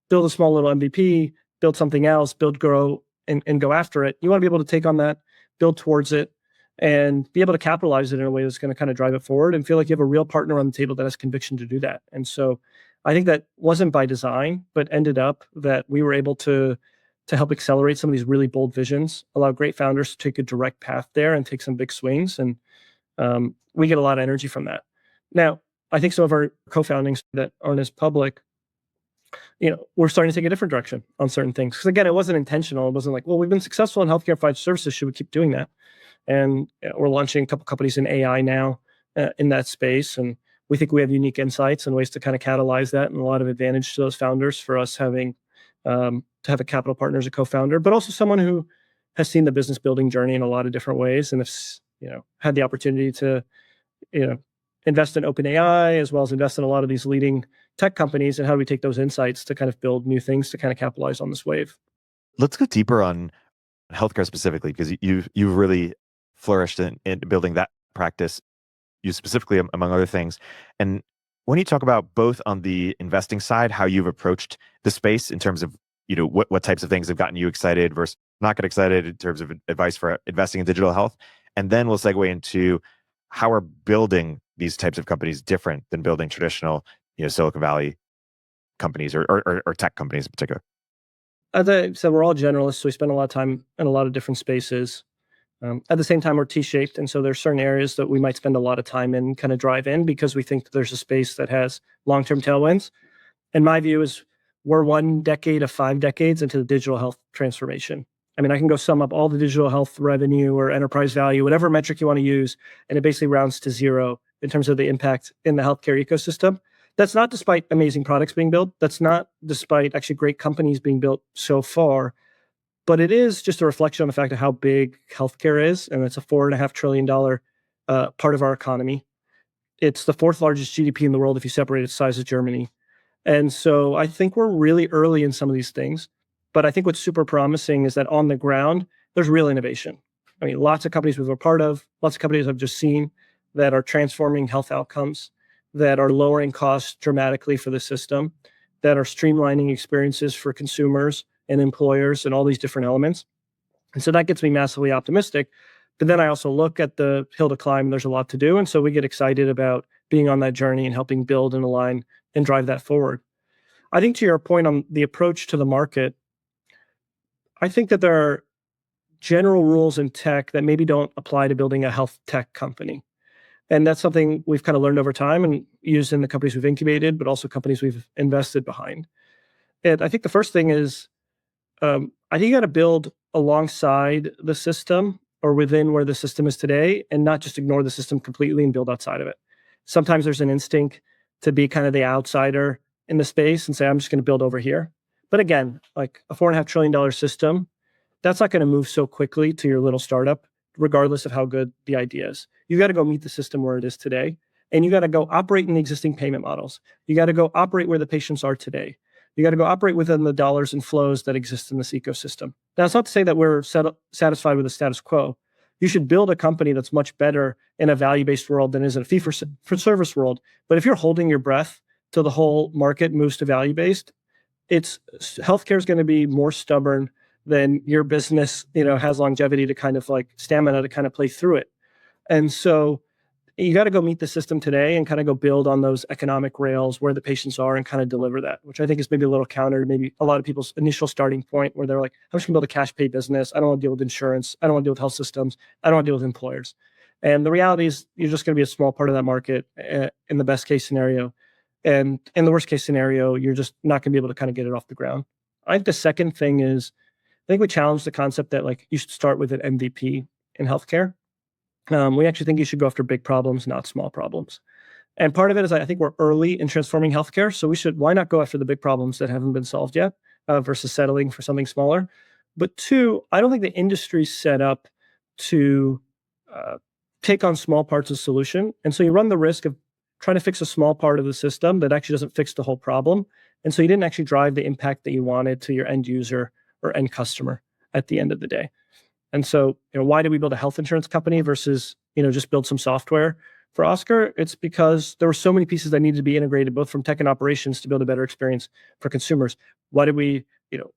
build a small little MVP, build something else, grow, and go after it. You want to be able to take on that, build towards it, and be able to capitalize it in a way that's going to kind of drive it forward and feel like you have a real partner on the table that has conviction to do that. And so I think that wasn't by design, but ended up that we were able to help accelerate some of these really bold visions, allow great founders to take a direct path there and take some big swings. And we get a lot of energy from that. Now, I think some of our co-foundings that aren't as public, we're starting to take a different direction on certain things. Because again, it wasn't intentional. It wasn't like, well, we've been successful in healthcare and financial services. Should we keep doing that? And we're launching a couple companies in AI now in that space. And we think we have unique insights and ways to kind of catalyze that, and a lot of advantage to those founders for us having to have a capital partner as a co-founder, but also someone who has seen the business building journey in a lot of different ways and has had the opportunity to invest in OpenAI as well as invest in a lot of these leading tech companies, and how do we take those insights to kind of build new things to kind of capitalize on this wave. Let's go deeper on healthcare specifically, because you've really flourished in building that practice, you specifically among other things. And when you talk about both on the investing side, how you've approached the space in terms of what types of things have gotten you excited versus not get excited in terms of advice for investing in digital health, and then we'll segue into how are building these types of companies different than building traditional Silicon Valley companies or tech companies in particular. As I said, we're all generalists, so we spend a lot of time in a lot of different spaces. At the same time, we're T-shaped, and so there's certain areas that we might spend a lot of time in, kind of drive in, because we think that there's a space that has long-term tailwinds. And my view is we're 1 decade of 5 decades into the digital health transformation. I mean, I can go sum up all the digital health revenue or enterprise value, whatever metric you want to use, and it basically rounds to 0 in terms of the impact in the healthcare ecosystem. That's not despite amazing products being built. That's not despite actually great companies being built so far. But it is just a reflection on the fact of how big healthcare is, and it's a $4.5 trillion part of our economy. It's the fourth largest GDP in the world if you separate its size of Germany. And so I think we're really early in some of these things. But I think what's super promising is that on the ground, there's real innovation. I mean, lots of companies we've been a part of, lots of companies I've just seen that are transforming health outcomes, that are lowering costs dramatically for the system, that are streamlining experiences for consumers and employers and all these different elements. And so that gets me massively optimistic. But then I also look at the hill to climb, and there's a lot to do. And so we get excited about being on that journey and helping build and align and drive that forward. I think to your point on the approach to the market, I think that there are general rules in tech that maybe don't apply to building a health tech company. And that's something we've kind of learned over time and used in the companies we've incubated, but also companies we've invested behind. And I think the first thing is, I think you got to build alongside the system or within where the system is today, and not just ignore the system completely and build outside of it. Sometimes there's an instinct to be kind of the outsider in the space and say, I'm just going to build over here. But again, like a $4.5 trillion system, that's not going to move so quickly to your little startup, regardless of how good the idea is. You got to go meet the system where it is today, and you got to go operate in the existing payment models. You got to go operate where the patients are today. You got to go operate within the dollars and flows that exist in this ecosystem. Now, it's not to say that we're satisfied with the status quo. You should build a company that's much better in a value-based world than is in a fee-for-service world. But if you're holding your breath till the whole market moves to value-based, healthcare is going to be more stubborn than your business, has longevity to kind of like stamina to kind of play through it. And so you got to go meet the system today and kind of go build on those economic rails where the patients are and kind of deliver that, which I think is maybe a little counter to maybe a lot of people's initial starting point where they're like, I'm just gonna build a cash pay business. I don't want to deal with insurance. I don't want to deal with health systems. I don't want to deal with employers. And the reality is you're just going to be a small part of that market in the best case scenario. And in the worst case scenario, you're just not going to be able to kind of get it off the ground. I think the second thing is, I think we challenge the concept that like you should start with an MVP in healthcare. We actually think you should go after big problems, not small problems. And part of it is I think we're early in transforming healthcare. So why not go after the big problems that haven't been solved yet versus settling for something smaller? But two, I don't think the industry's set up to take on small parts of the solution. And so you run the risk of trying to fix a small part of the system that actually doesn't fix the whole problem. And so you didn't actually drive the impact that you wanted to your end user or end customer at the end of the day. And so, why did we build a health insurance company versus, just build some software for Oscar? It's because there were so many pieces that needed to be integrated, both from tech and operations, to build a better experience for consumers. Why did we,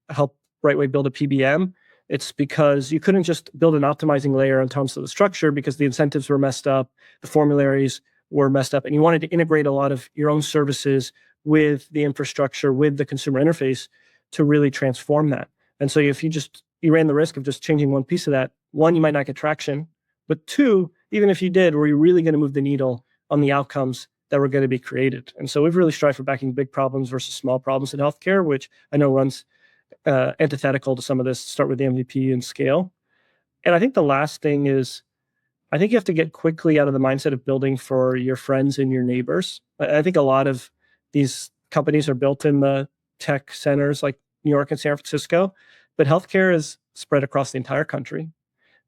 help Rightway build a PBM? It's because you couldn't just build an optimizing layer on top of the structure because the incentives were messed up, the formularies were messed up, and you wanted to integrate a lot of your own services with the infrastructure, with the consumer interface to really transform that. And so if you ran the risk of just changing one piece of that, one, you might not get traction, but two, even if you did, were you really going to move the needle on the outcomes that were going to be created? And so we've really strived for backing big problems versus small problems in healthcare, which I know runs antithetical to some of this, start with the MVP and scale. And I think the last thing is, I think you have to get quickly out of the mindset of building for your friends and your neighbors. I think a lot of these companies are built in the tech centers like New York and San Francisco, but healthcare is spread across the entire country.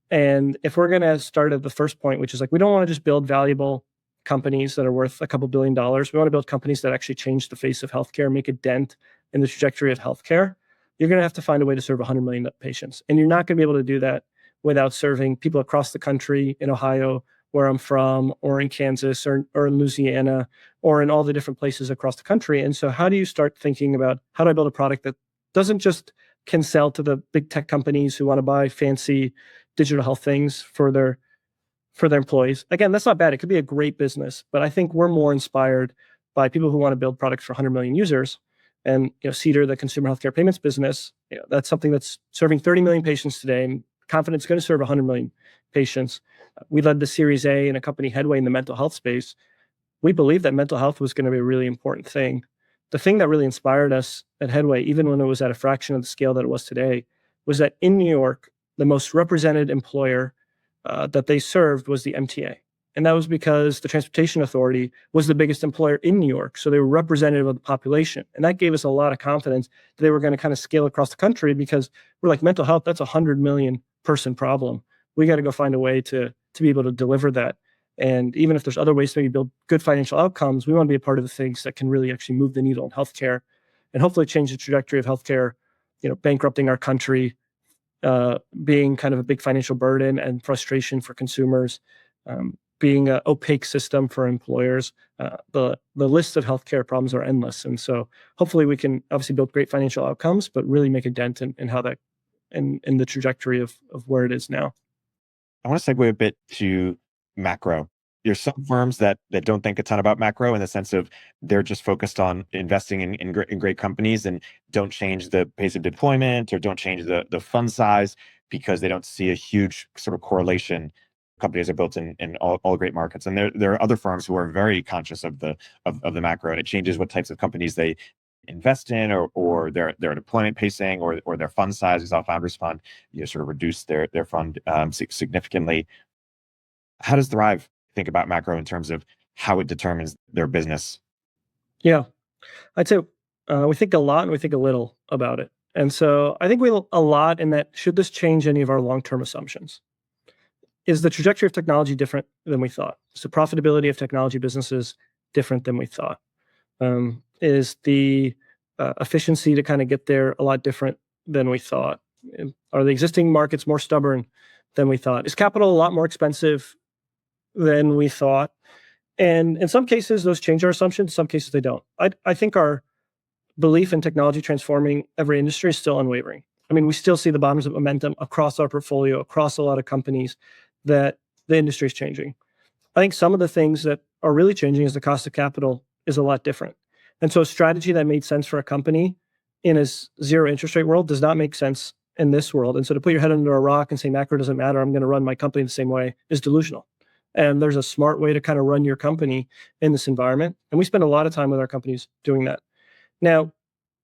And if we're going to start at the first point, which is like, we don't want to just build valuable companies that are worth a couple $2 billion. We want to build companies that actually change the face of healthcare, make a dent in the trajectory of healthcare. You're going to have to find a way to serve 100 million patients. And you're not going to be able to do that without serving people across the country, in Ohio, where I'm from, or in Kansas, or in Louisiana, or in all the different places across the country. And so how do you start thinking about, how do I build a product that doesn't just can sell to the big tech companies who want to buy fancy digital health things for their employees? Again, that's not bad. It could be a great business, but I think we're more inspired by people who want to build products for 100 million users. And Cedar, the consumer healthcare payments business, that's something that's serving 30 million patients today, and confident it's going to serve 100 million patients. We led the Series A in a company, Headway, in the mental health space. We believed that mental health was going to be a really important thing. The thing that really inspired us at Headway, even when it was at a fraction of the scale that it was today, was that in New York, the most represented employer that they served was the MTA. And that was because the Transportation Authority was the biggest employer in New York. So they were representative of the population. And that gave us a lot of confidence that they were going to kind of scale across the country, because we're like, mental health, that's a 100 million person problem. We got to go find a way to be able to deliver that. And even if there's other ways to maybe build good financial outcomes, we want to be a part of the things that can really actually move the needle in healthcare and hopefully change the trajectory of healthcare, bankrupting our country, being kind of a big financial burden and frustration for consumers, being an opaque system for employers. The list of healthcare problems are endless. And so hopefully we can obviously build great financial outcomes, but really make a dent in how that, in the trajectory of where it is now. I want to segue a bit to macro. There's some firms that don't think a ton about macro, in the sense of they're just focused on investing in great companies, and don't change the pace of deployment, or don't change the fund size, because they don't see a huge sort of correlation. Companies are built in all great markets, and there are other firms who are very conscious of the macro, and it changes what types of companies they invest in, or their deployment pacing, or their fund size. As our founders fund, sort of reduce their fund significantly. How does Thrive think about macro in terms of how it determines their business? Yeah, I'd say we think a lot and we think a little about it. And so I think we a lot in that, should this change any of our long-term assumptions? Is the trajectory of technology different than we thought? Is the profitability of technology businesses different than we thought? Is the efficiency to kind of get there a lot different than we thought? Are the existing markets more stubborn than we thought? Is capital a lot more expensive than we thought? And in some cases, those change our assumptions. In some cases, they don't. I think our belief in technology transforming every industry is still unwavering. I mean, we still see the bottoms up momentum across our portfolio, across a lot of companies, that the industry is changing. I think some of the things that are really changing is the cost of capital is a lot different. And so a strategy that made sense for a company in a zero interest rate world does not make sense in this world. And so to put your head under a rock and say macro doesn't matter, I'm going to run my company the same way, is delusional. And there's a smart way to kind of run your company in this environment. And we spend a lot of time with our companies doing that. Now,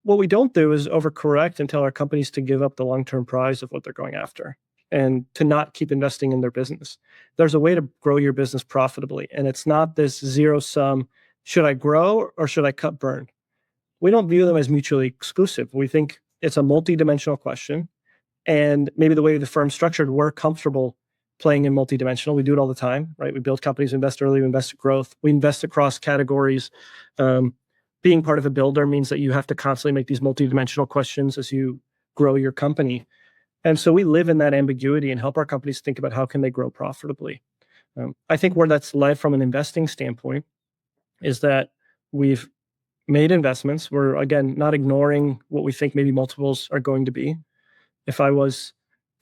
what we don't do is overcorrect and tell our companies to give up the long-term prize of what they're going after, and to not keep investing in their business. There's a way to grow your business profitably. And it's not this zero sum, should I grow or should I cut burn? We don't view them as mutually exclusive. We think it's a multi-dimensional question. And maybe the way the firm's structured, we're comfortable playing in multi-dimensional. We do it all the time, right? We build companies, we invest early, we invest in growth, we invest across categories. Being part of a builder means that you have to constantly make these multi-dimensional questions as you grow your company. And so we live in that ambiguity and help our companies think about how can they grow profitably. I think where that's led from an investing standpoint is that we've made investments. We're, again, not ignoring what we think maybe multiples are going to be. If I was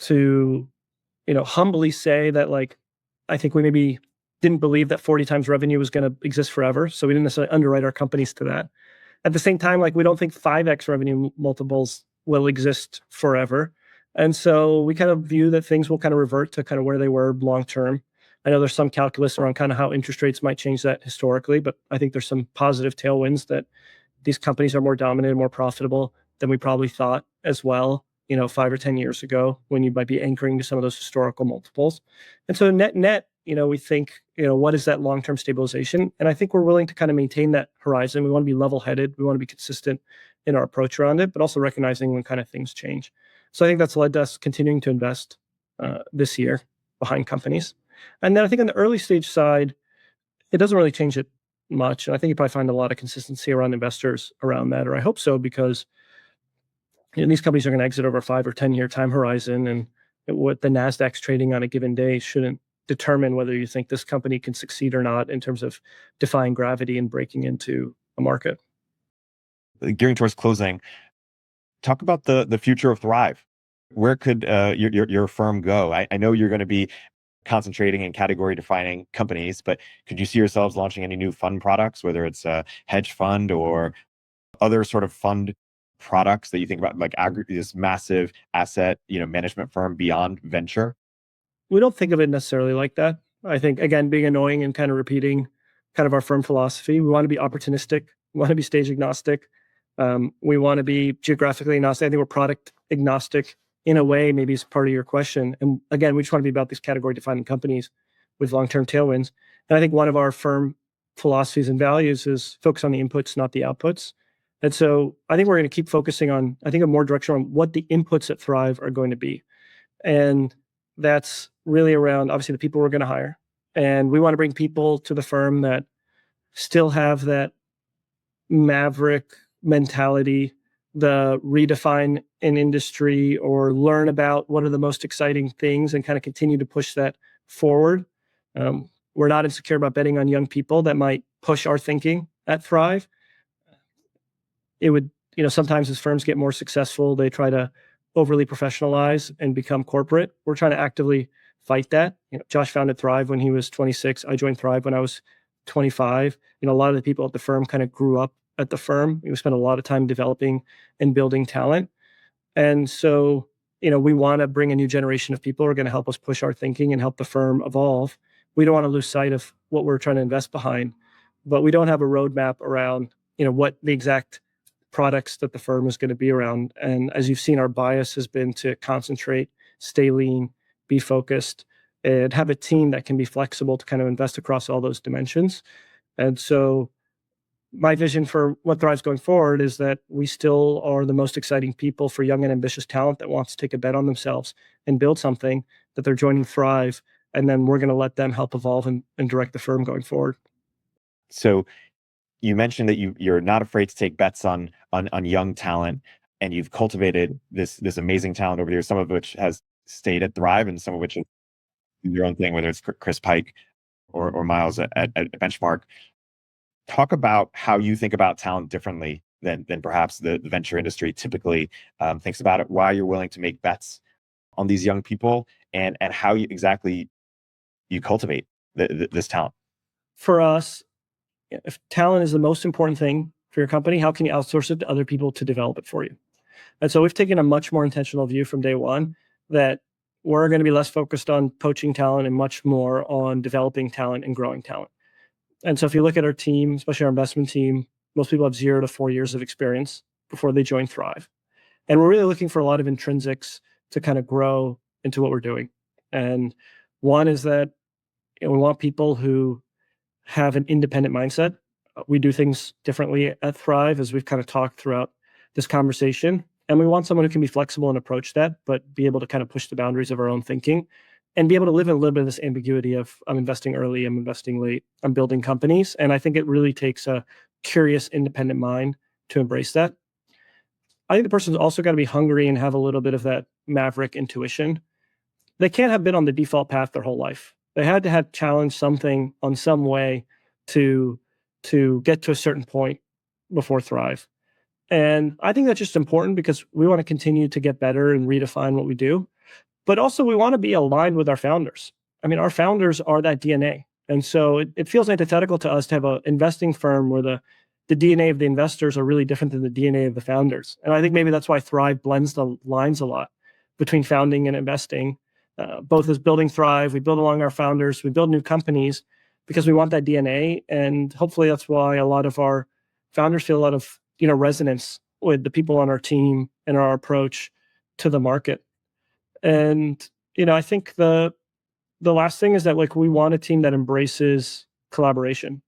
to, humbly say that, like, I think we maybe didn't believe that 40 times revenue was going to exist forever. So we didn't necessarily underwrite our companies to that. At the same time, like, we don't think 5x revenue multiples will exist forever. And so we kind of view that things will kind of revert to kind of where they were long term. I know there's some calculus around kind of how interest rates might change that historically, but I think there's some positive tailwinds that these companies are more dominant and more profitable than we probably thought as well, 5 or 10 years ago, when you might be anchoring to some of those historical multiples. And so net, we think, what is that long-term stabilization? And I think we're willing to kind of maintain that horizon. We want to be level-headed. We want to be consistent in our approach around it, but also recognizing when kind of things change. So I think that's led to us continuing to invest this year behind companies. And then I think on the early stage side, it doesn't really change it much. And I think you probably find a lot of consistency around investors around that, or I hope so, because these companies are going to exit over a 5 or 10 year time horizon. And what the NASDAQ's trading on a given day shouldn't determine whether you think this company can succeed or not in terms of defying gravity and breaking into a market. Gearing towards closing, talk about the future of Thrive. Where could your firm go? I know you're going to be concentrating in category defining companies, but could you see yourselves launching any new fund products, whether it's a hedge fund or other sort of fund products that you think about, like this massive asset management firm beyond venture? We don't think of it necessarily like that. I think, again, being annoying and kind of repeating kind of our firm philosophy, we want to be opportunistic. We want to be stage agnostic. We want to be geographically agnostic. I think we're product agnostic in a way, maybe is part of your question. And again, we just want to be about these category defining companies with long-term tailwinds. And I think one of our firm philosophies and values is focus on the inputs, not the outputs. And so I think we're going to keep focusing on, I think, a more direction on what the inputs at Thrive are going to be. And that's really around, obviously, the people we're going to hire. And we want to bring people to the firm that still have that maverick mentality, the redefine an industry or learn about what are the most exciting things and kind of continue to push that forward. We're not insecure about betting on young people that might push our thinking at Thrive. It would, sometimes as firms get more successful, they try to overly professionalize and become corporate. We're trying to actively fight that. Josh founded Thrive when he was 26. I joined Thrive when I was 25. A lot of the people at the firm kind of grew up at the firm. We spent a lot of time developing and building talent. And so, we want to bring a new generation of people who are going to help us push our thinking and help the firm evolve. We don't want to lose sight of what we're trying to invest behind, but we don't have a roadmap around, what the exact products that the firm is going to be around. And as you've seen, our bias has been to concentrate, stay lean, be focused, and have a team that can be flexible to kind of invest across all those dimensions. And so my vision for what Thrive's going forward is that we still are the most exciting people for young and ambitious talent that wants to take a bet on themselves and build something, that they're joining Thrive. And then we're going to let them help evolve and direct the firm going forward. So you mentioned that you're not afraid to take bets on young talent, and you've cultivated this amazing talent over the years, some of which has stayed at Thrive and some of which is your own thing, whether it's Chris Pike or Miles at Benchmark. Talk about how you think about talent differently than perhaps the venture industry typically thinks about it, why you're willing to make bets on these young people, and how you exactly you cultivate this talent. For us, if talent is the most important thing for your company, how can you outsource it to other people to develop it for you? And so we've taken a much more intentional view from day one that we're going to be less focused on poaching talent and much more on developing talent and growing talent. And so if you look at our team, especially our investment team, most people have 0 to 4 years of experience before they join Thrive. And we're really looking for a lot of intrinsics to kind of grow into what we're doing. And one is that we want people who have an independent mindset. We do things differently at Thrive, as we've kind of talked throughout this conversation. And we want someone who can be flexible and approach that, but be able to kind of push the boundaries of our own thinking and be able to live in a little bit of this ambiguity of I'm investing early, I'm investing late, I'm building companies. And I think it really takes a curious, independent mind to embrace that. I think the person's also got to be hungry and have a little bit of that maverick intuition. They can't have been on the default path their whole life. They had to have challenged something on some way to get to a certain point before Thrive. And I think that's just important because we want to continue to get better and redefine what we do. But also we want to be aligned with our founders. I mean, our founders are that DNA. And so it feels antithetical to us to have an investing firm where the DNA of the investors are really different than the DNA of the founders. And I think maybe that's why Thrive blends the lines a lot between founding and investing. Both as building Thrive, we build along our founders, we build new companies because we want that DNA. And hopefully that's why a lot of our founders feel a lot of resonance with the people on our team and our approach to the market. And I think the last thing is that we want a team that embraces collaboration.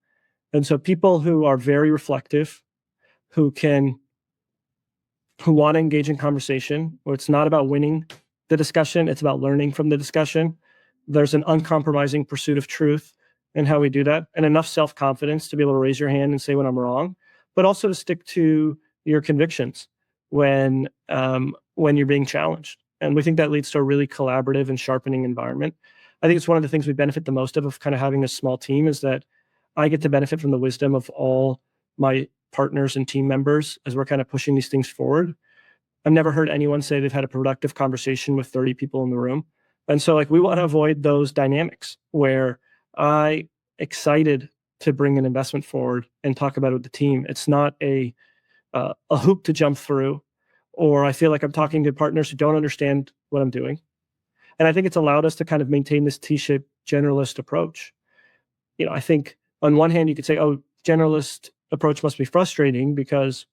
And so people who are very reflective, who want to engage in conversation, where it's not about winning the discussion, it's about learning from the discussion. There's an uncompromising pursuit of truth in how we do that, and enough self-confidence to be able to raise your hand and say when I'm wrong, but also to stick to your convictions when you're being challenged. And we think that leads to a really collaborative and sharpening environment. I think it's one of the things we benefit the most of kind of having a small team is that I get to benefit from the wisdom of all my partners and team members as we're kind of pushing these things forward. I've never heard anyone say they've had a productive conversation with 30 people in the room. And so we want to avoid those dynamics where I excited to bring an investment forward and talk about it with the team. It's not a hoop to jump through, or I feel like I'm talking to partners who don't understand what I'm doing. And I think it's allowed us to kind of maintain this T-shaped generalist approach. I think on one hand, you could say, oh, generalist approach must be frustrating because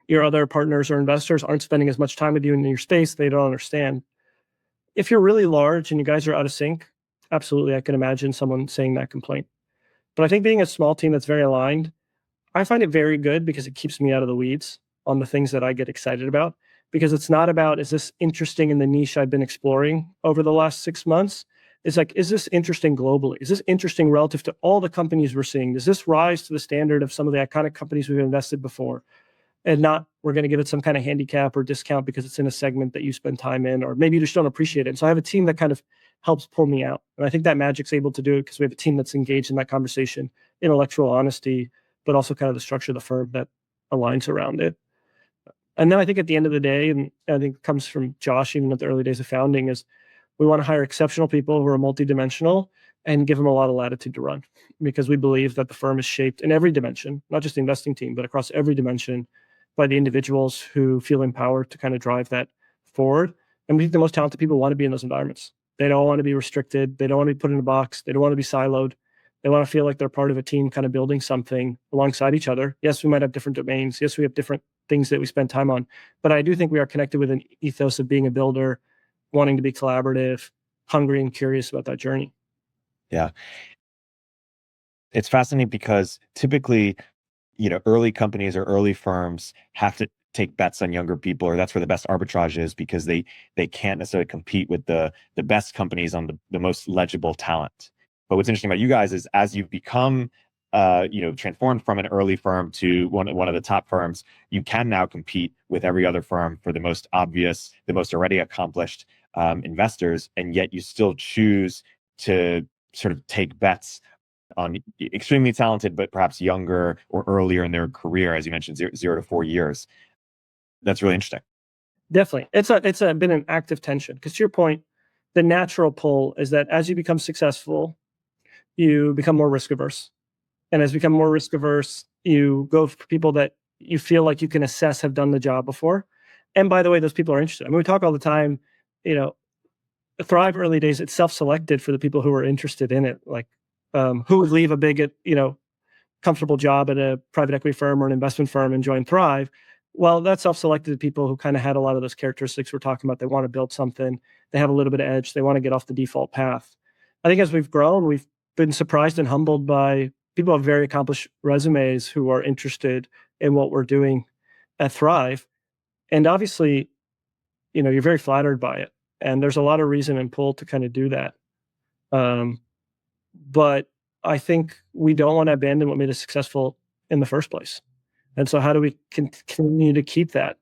your other partners or investors aren't spending as much time with you in your space. They don't understand. If you're really large and you guys are out of sync, absolutely, I can imagine someone saying that complaint. But I think being a small team that's very aligned, I find it very good because it keeps me out of the weeds on the things that I get excited about. Because it's not about, is this interesting in the niche I've been exploring over the last 6 months? It's like, is this interesting globally? Is this interesting relative to all the companies we're seeing? Does this rise to the standard of some of the iconic companies we've invested before? And not, we're going to give it some kind of handicap or discount because it's in a segment that you spend time in, or maybe you just don't appreciate it. And so I have a team that kind of helps pull me out. And I think that Magic's able to do it because we have a team that's engaged in that conversation, intellectual honesty, but also kind of the structure of the firm that aligns around it. And then I think at the end of the day, and I think it comes from Josh, even at the early days of founding, is we want to hire exceptional people who are multidimensional and give them a lot of latitude to run, because we believe that the firm is shaped in every dimension, not just the investing team, but across every dimension by the individuals who feel empowered to kind of drive that forward. And we think the most talented people want to be in those environments. They don't want to be restricted. They don't want to be put in a box. They don't want to be siloed. They want to feel like they're part of a team kind of building something alongside each other. Yes, we might have different domains. Yes, we have different things that we spend time on. But I do think we are connected with an ethos of being a builder, wanting to be collaborative, hungry and curious about that journey. Yeah. It's fascinating because typically, early companies or early firms have to take bets on younger people, or that's where the best arbitrage is, because they can't necessarily compete with the best companies on the most legible talent. But what's interesting about you guys is, as you've become transformed from an early firm to one of the top firms, you can now compete with every other firm for the most obvious, the most already accomplished investors, and yet you still choose to sort of take bets on extremely talented, but perhaps younger or earlier in their career, as you mentioned, 0 to 4 years. That's really interesting. Definitely. It's been an active tension, because to your point, the natural pull is that as you become successful, you become more risk averse. And as you become more risk averse, you go for people that you feel like you can assess have done the job before. And by the way, those people are interested. I mean, we talk all the time, Thrive early days, it's self-selected for the people who are interested in it. Like, who would leave a big, comfortable job at a private equity firm or an investment firm and join Thrive? Well, that's self-selected people who kind of had a lot of those characteristics we're talking about. They want to build something. They have a little bit of edge. They want to get off the default path. I think as we've grown, we've been surprised and humbled by people who have very accomplished resumes who are interested in what we're doing at Thrive. And obviously, you're very flattered by it. And there's a lot of reason and pull to kind of do that. But I think we don't want to abandon what made us successful in the first place. And so how do we continue to keep that?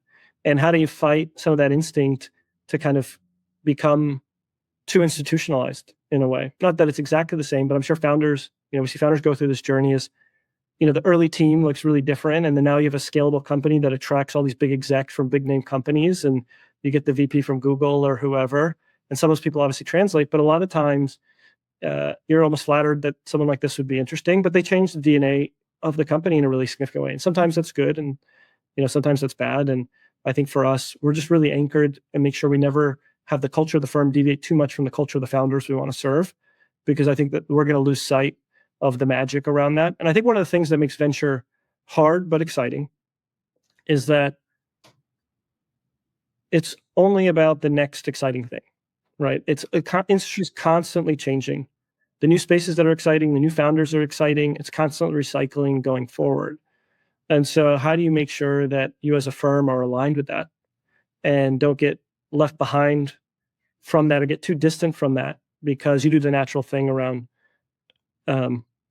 And how do you fight some of that instinct to kind of become too institutionalized in a way? Not that it's exactly the same, but I'm sure founders, we see founders go through this journey as, the early team looks really different. And then now you have a scalable company that attracts all these big execs from big name companies, and you get the VP from Google or whoever. And some of those people obviously translate, but a lot of times you're almost flattered that someone like this would be interesting, but they change the DNA of the company in a really significant way. And sometimes that's good, and sometimes that's bad. And I think for us, we're just really anchored and make sure we never have the culture of the firm deviate too much from the culture of the founders we want to serve, because I think that we're going to lose sight of the magic around that. And I think one of the things that makes venture hard but exciting is that it's only about the next exciting thing, right? Industry's constantly changing. The new spaces that are exciting, the new founders are exciting. It's constantly recycling going forward. And so how do you make sure that you as a firm are aligned with that and don't get left behind from that or get too distant from that because you do the natural thing around,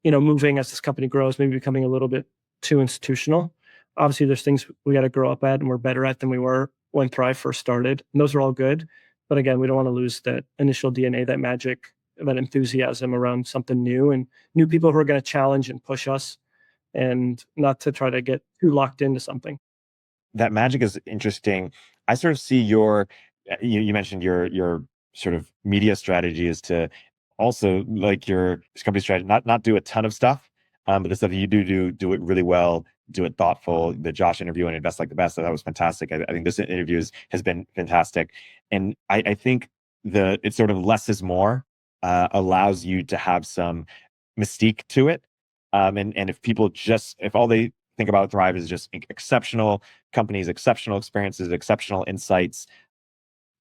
moving as this company grows, maybe becoming a little bit too institutional. Obviously, there's things we got to grow up at and we're better at than we were when Thrive first started. And those are all good. But again, we don't want to lose that initial DNA, that magic, that enthusiasm around something new and new people who are going to challenge and push us, and not to try to get too locked into something. That magic is interesting. I sort of see you mentioned your sort of media strategy is to also, like your company strategy, not do a ton of stuff, but the stuff that you do it really well, do it thoughtful. The Josh interview and Invest Like the Best, that was fantastic. I think this interview has been fantastic, and I think it's sort of less is more, allows you to have some mystique to it, and if all they think about Thrive is just exceptional companies, exceptional experiences, exceptional insights,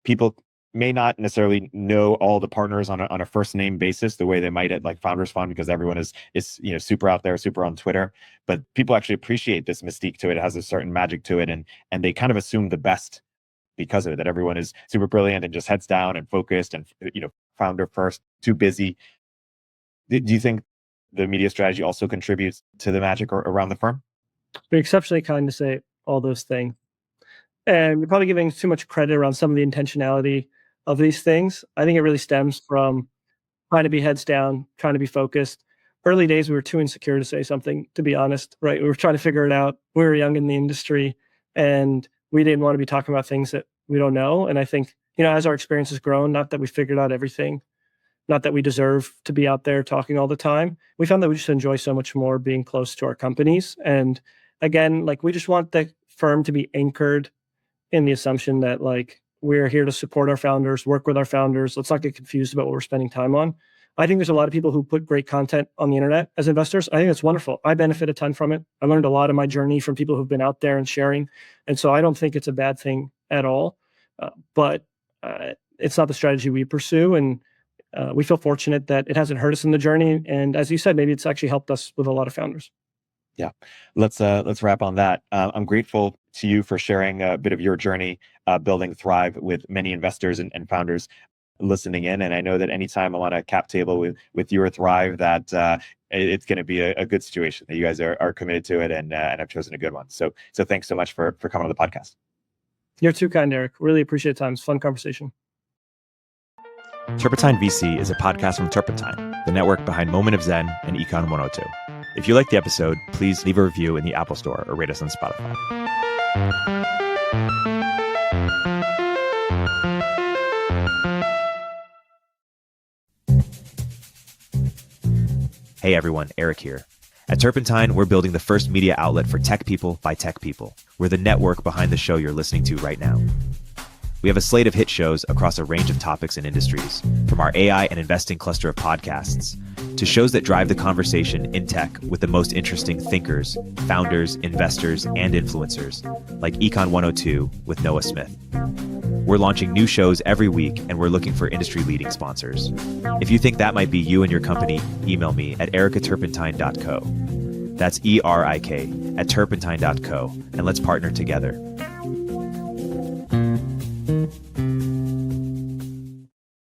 people may not necessarily know all the partners on a first name basis the way they might at like Founders Fund, because everyone is super out there, super on Twitter. But people actually appreciate this mystique to it. It has a certain magic to it, and they kind of assume the best because of it, that everyone is super brilliant and just heads down and focused and founder first, too busy. Do you think the media strategy also contributes to the magic around the firm? You're exceptionally kind to say all those things. And you're probably giving too much credit around some of the intentionality of these things. I think it really stems from trying to be heads down, trying to be focused. Early days, we were too insecure to say something, to be honest, right? We were trying to figure it out. We were young in the industry, and we didn't want to be talking about things that we don't know. And I think, as our experience has grown, not that we figured out everything, not that we deserve to be out there talking all the time, we found that we just enjoy so much more being close to our companies. And again, like, we just want the firm to be anchored in the assumption that, like, we're here to support our founders, work with our founders. Let's not get confused about what we're spending time on. I think there's a lot of people who put great content on the internet as investors. I think it's wonderful. I benefit a ton from it. I learned a lot of my journey from people who've been out there and sharing. And so I don't think it's a bad thing at all. But it's not the strategy we pursue. And we feel fortunate that it hasn't hurt us in the journey. And as you said, maybe it's actually helped us with a lot of founders. Yeah, let's wrap on that. I'm grateful to you for sharing a bit of your journey building Thrive with many investors and founders listening in. And I know that anytime I'm on a cap table with you or Thrive, that it's going to be a good situation, that you guys are committed to it, and I've chosen a good one. So thanks so much for coming on the podcast. You're too kind, Eric. Really appreciate the time. It's a fun conversation. Turpentine VC is a podcast from Turpentine, the network behind Moment of Zen and Econ 102. If you liked the episode, please leave a review in the Apple Store or rate us on Spotify. Hey everyone, Eric here. At Turpentine, we're building the first media outlet for tech people by tech people. We're the network behind the show you're listening to right now. We have a slate of hit shows across a range of topics and industries, from our AI and investing cluster of podcasts to shows that drive the conversation in tech with the most interesting thinkers, founders, investors, and influencers, like Econ 102 with Noah Smith. We're launching new shows every week, and we're looking for industry-leading sponsors. If you think that might be you and your company, email me at eric@turpentine.co. That's ERIK at turpentine.co, and let's partner together.